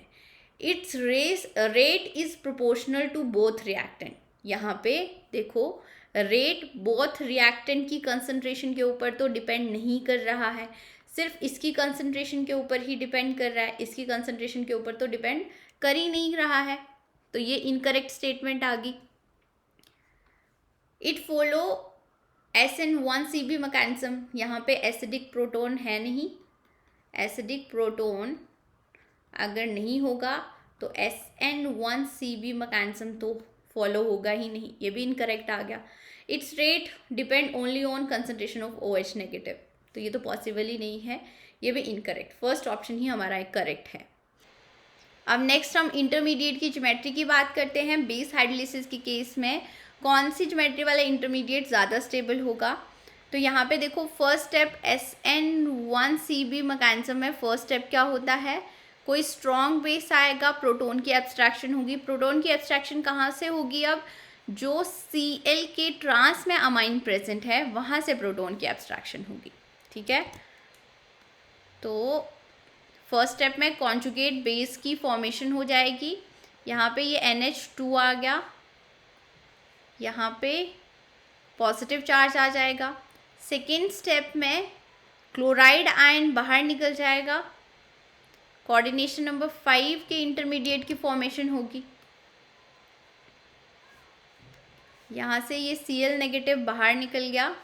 It's rate is proportional to both reactant, यहाँ पे देखो रेट बोथ रिएक्टेंट की कंसंट्रेशन के ऊपर तो डिपेंड नहीं कर रहा है, सिर्फ इसकी कंसंट्रेशन के ऊपर ही डिपेंड कर रहा है, इसकी कंसंट्रेशन के ऊपर तो डिपेंड कर ही नहीं रहा है, तो ये इनकरेक्ट स्टेटमेंट आ गई। इट फॉलो SN1CB मैकेनिज्म, यहाँ पे एसिडिक प्रोटोन है नहीं, एसिडिक प्रोटोन अगर नहीं होगा तो SN1CB मैकेनिज्म तो फॉलो होगा ही नहीं, ये भी इनकरेक्ट आ गया। It's rate depend only on concentration of OH negative, तो ये तो पॉसिबल ही नहीं है, ये भी इनकरेक्ट, फर्स्ट ऑप्शन ही हमारा एक करेक्ट है। अब नेक्स्ट हम इंटरमीडिएट की ज्योमेट्री की बात करते हैं। बेस हाइड्रोलिसिस के केस में कौन सी ज्योमेट्री वाला इंटरमीडिएट ज़्यादा स्टेबल होगा, तो यहाँ पे देखो फर्स्ट स्टेप SN1CB मैकेनिज्म में फर्स्ट स्टेप क्या होता है, कोई स्ट्रॉन्ग बेस आएगा, प्रोटॉन की एब्स्ट्रैक्शन होगी। प्रोटॉन की एब्स्ट्रैक्शन कहाँ से होगी, अब जो Cl के ट्रांस में अमाइन प्रेजेंट है वहाँ से प्रोटॉन की एब्स्ट्रैक्शन होगी, ठीक है। तो फर्स्ट स्टेप में कॉन्जुगेट बेस की फॉर्मेशन हो जाएगी, यहाँ पे ये NH2 आ गया, यहाँ पे पॉजिटिव चार्ज आ जाएगा। सेकेंड स्टेप में क्लोराइड आयन बाहर निकल जाएगा, कोऑर्डिनेशन नंबर 5 के इंटरमीडिएट की फॉर्मेशन होगी, यहाँ से ये Cl नेगेटिव बाहर निकल गया,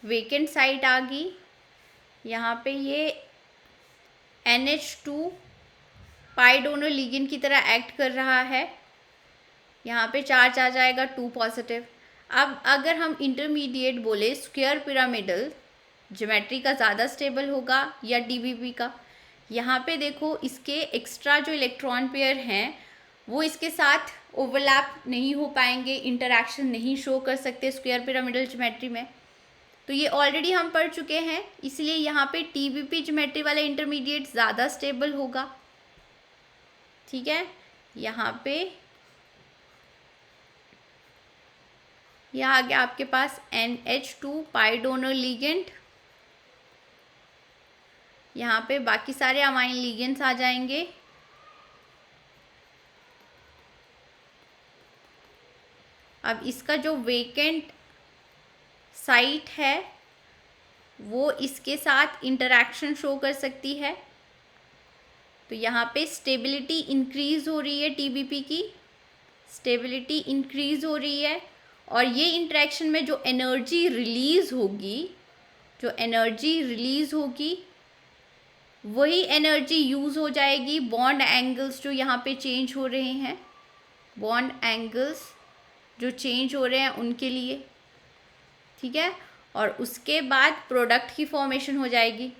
वेकेंट साइट आ गई, यहाँ पे ये NH2 पाई डोनर लिगेंड की तरह एक्ट कर रहा है, यहाँ पे चार्ज आ जाएगा 2 पॉजिटिव। अब अगर हम इंटरमीडिएट बोले स्क्वायर पिरामिडल ज्योमेट्री का ज़्यादा स्टेबल होगा या DBP का, यहाँ पे देखो इसके एक्स्ट्रा जो इलेक्ट्रॉन पेयर हैं वो इसके साथ ओवरलैप नहीं हो पाएंगे, इंटरैक्शन नहीं शो कर सकते स्क्वायर पिरामिडल ज्योमेट्री में, तो ये ऑलरेडी हम पढ़ चुके हैं, इसलिए यहाँ पे TBP ज्योमेट्री वाला इंटरमीडिएट ज़्यादा स्टेबल होगा, ठीक है। यहाँ पे यह आ गया आपके पास NH2 पाई डोनर लिगेंड, यहाँ पे बाकी सारे अमाइन लिगेंड्स आ जाएंगे, अब इसका जो वेकेंट साइट है वो इसके साथ इंटरैक्शन शो कर सकती है, तो यहाँ पे स्टेबिलिटी इंक्रीज हो रही है, TBP की स्टेबिलिटी इंक्रीज हो रही है, और ये इंटरेक्शन में जो एनर्जी रिलीज होगी वही एनर्जी यूज़ हो जाएगी बॉन्ड एंगल्स जो यहाँ पे चेंज हो रहे हैं, बॉन्ड एंगल्स जो चेंज हो रहे हैं उनके लिए, ठीक है। और उसके बाद प्रोडक्ट की फॉर्मेशन हो जाएगी,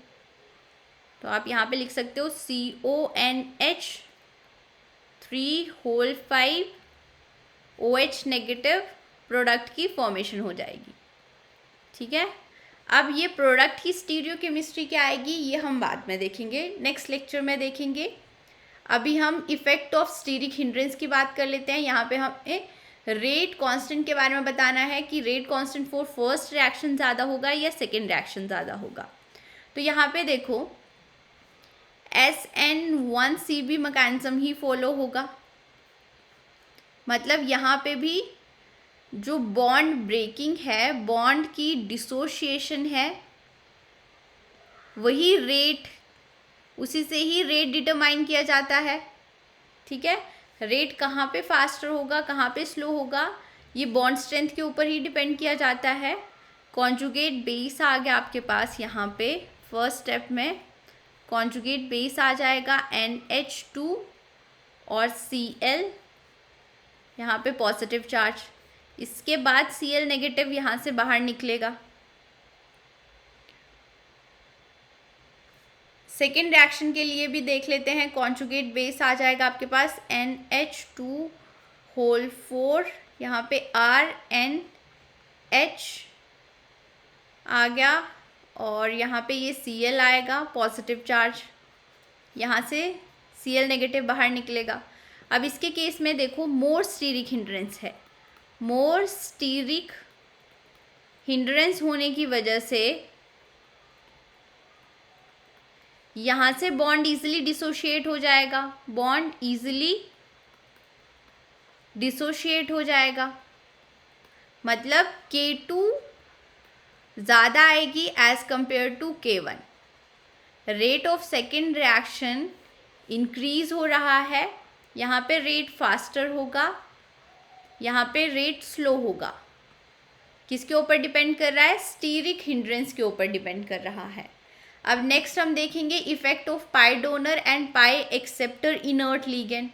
तो आप यहाँ पे लिख सकते हो CONH3 OH नेगेटिव प्रोडक्ट की फॉर्मेशन हो जाएगी, ठीक है। अब ये प्रोडक्ट की स्टीरियोकेमिस्ट्री क्या आएगी ये हम बाद में देखेंगे, नेक्स्ट लेक्चर में देखेंगे। अभी हम इफेक्ट ऑफ स्टीरिक हिंड्रेंस की बात कर लेते हैं। यहाँ पे हमें रेट कांस्टेंट के बारे में बताना है कि rate constant for first reaction ज़्यादा होगा या सेकेंड रिएक्शन ज़्यादा होगा। तो यहाँ पे देखो SN1CB मैकेनिज्म ही फॉलो होगा, मतलब यहाँ पे भी जो बॉन्ड ब्रेकिंग है, बॉन्ड की डिसोशिएशन है, वही रेट, उसी से ही रेट डिटरमाइन किया जाता है, ठीक है। रेट कहाँ पे फास्टर होगा कहाँ पे स्लो होगा ये बॉन्ड स्ट्रेंथ के ऊपर ही डिपेंड किया जाता है। कॉन्जुगेट बेस आ गया आपके पास, यहाँ पे फर्स्ट स्टेप में कॉन्जुगेट बेस आ जाएगा NH2 और Cl, यहाँ पे पॉजिटिव चार्ज, इसके बाद Cl नेगेटिव यहाँ से बाहर निकलेगा। सेकेंड रिएक्शन के लिए भी देख लेते हैं, कॉन्जुगेट बेस आ जाएगा आपके पास NH2 यहाँ पे RNH आ गया, और यहाँ पे ये Cl आएगा पॉजिटिव चार्ज, यहाँ से Cl नेगेटिव बाहर निकलेगा। अब इसके केस में देखो मोर स्टीरिक हिंड्रेंस है, मोर स्टीरिक हिंड्रेंस होने की वजह से यहाँ से बॉन्ड इजीली डिसोशिएट हो जाएगा, बॉन्ड इजीली डिसोशिएट हो जाएगा, मतलब K2 ज़्यादा आएगी as compare to K1। Rate of second reaction increase हो रहा है, यहाँ पे रेट फास्टर होगा, यहाँ पे रेट स्लो होगा। किसके ऊपर डिपेंड कर रहा है? स्टीरिक हिंड्रेंस के ऊपर डिपेंड कर रहा है। अब नेक्स्ट हम देखेंगे effect of pi donor and pi acceptor inert ligand.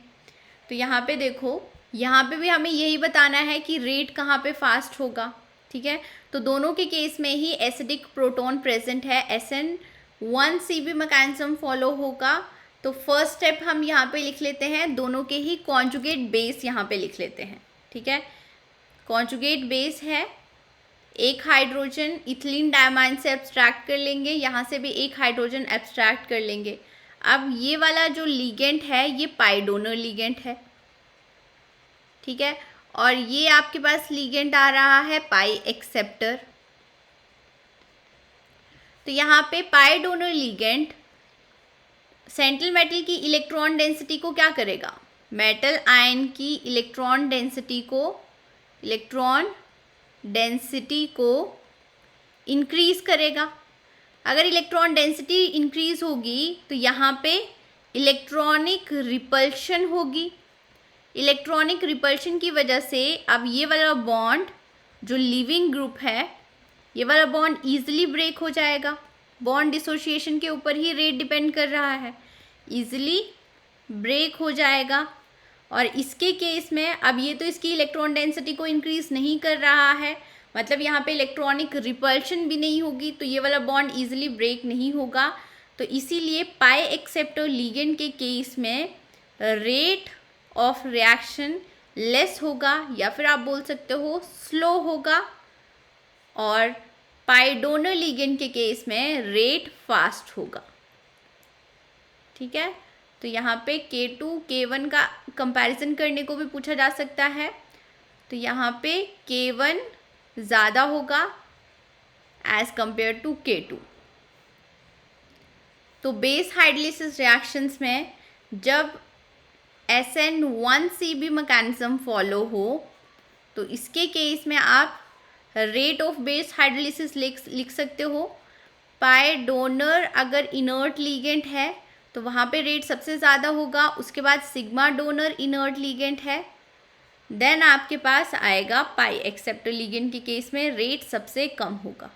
तो यहाँ पे देखो, यहाँ पे भी हमें यही बताना है कि रेट कहाँ पे फास्ट होगा, ठीक है। तो दोनों के केस में ही एसिडिक प्रोटॉन प्रेजेंट है, SN1CB मैकेनिज्म फॉलो होगा। तो फर्स्ट स्टेप हम यहाँ पे लिख लेते हैं, दोनों के ही कॉन्जुगेट बेस यहाँ पे लिख लेते हैं, ठीक है। कॉन्जुगेट बेस है, एक हाइड्रोजन इथिलीन डायमाइन से एब्स्ट्रैक्ट कर लेंगे, यहाँ से भी एक हाइड्रोजन एब्स्ट्रैक्ट कर लेंगे। अब ये वाला जो लिगेंड है ये पाई डोनर लिगेंड है, ठीक है, और ये आपके पास लिगेंड आ रहा है पाई एक्सेप्टर। तो यहाँ पे pi donor ligand central metal की इलेक्ट्रॉन डेंसिटी को क्या करेगा? मेटल आयन की इलेक्ट्रॉन डेंसिटी को इंक्रीज करेगा। अगर इलेक्ट्रॉन डेंसिटी इंक्रीज होगी तो यहाँ पे इलेक्ट्रॉनिक रिपल्शन होगी। इलेक्ट्रॉनिक रिपल्शन की वजह से अब ये वाला बॉन्ड जो लिविंग ग्रुप है, ये वाला बॉन्ड ईजिली ब्रेक हो जाएगा। बॉन्ड डिसोशिएशन के ऊपर ही रेट डिपेंड कर रहा है, ईजिली ब्रेक हो जाएगा। और इसके केस में अब ये तो इसकी इलेक्ट्रॉन डेंसिटी को इंक्रीज नहीं कर रहा है, मतलब यहाँ पे इलेक्ट्रॉनिक रिपल्शन भी नहीं होगी, तो ये वाला बॉन्ड ईजिली ब्रेक नहीं होगा। तो इसीलिए पाई एक्सेप्टर लिगेंड के केस में रेट ऑफ रिएक्शन लेस होगा, या फिर आप बोल सकते हो स्लो होगा, और पाई डोनर लिगेंड के केस में रेट फास्ट होगा, ठीक है। तो यहाँ पे K2 K1 का कंपैरिजन करने को भी पूछा जा सकता है। तो यहाँ पे K1 ज़्यादा होगा एज कंपेयर टू K2। तो बेस हाइड्रोलिसिस रिएक्शंस में जब SN1CB मैकेनिज्म फॉलो हो तो इसके केस में आप रेट ऑफ बेस हाइड्रोलिसिस लिख सकते हो। पाई डोनर अगर इनर्ट लिगेंड है तो वहाँ पे रेट सबसे ज़्यादा होगा, उसके बाद सिग्मा डोनर इनर्ट लिगेंड है, देन आपके पास आएगा पाई एक्सेप्टर लिगेंड के केस में रेट सबसे कम होगा।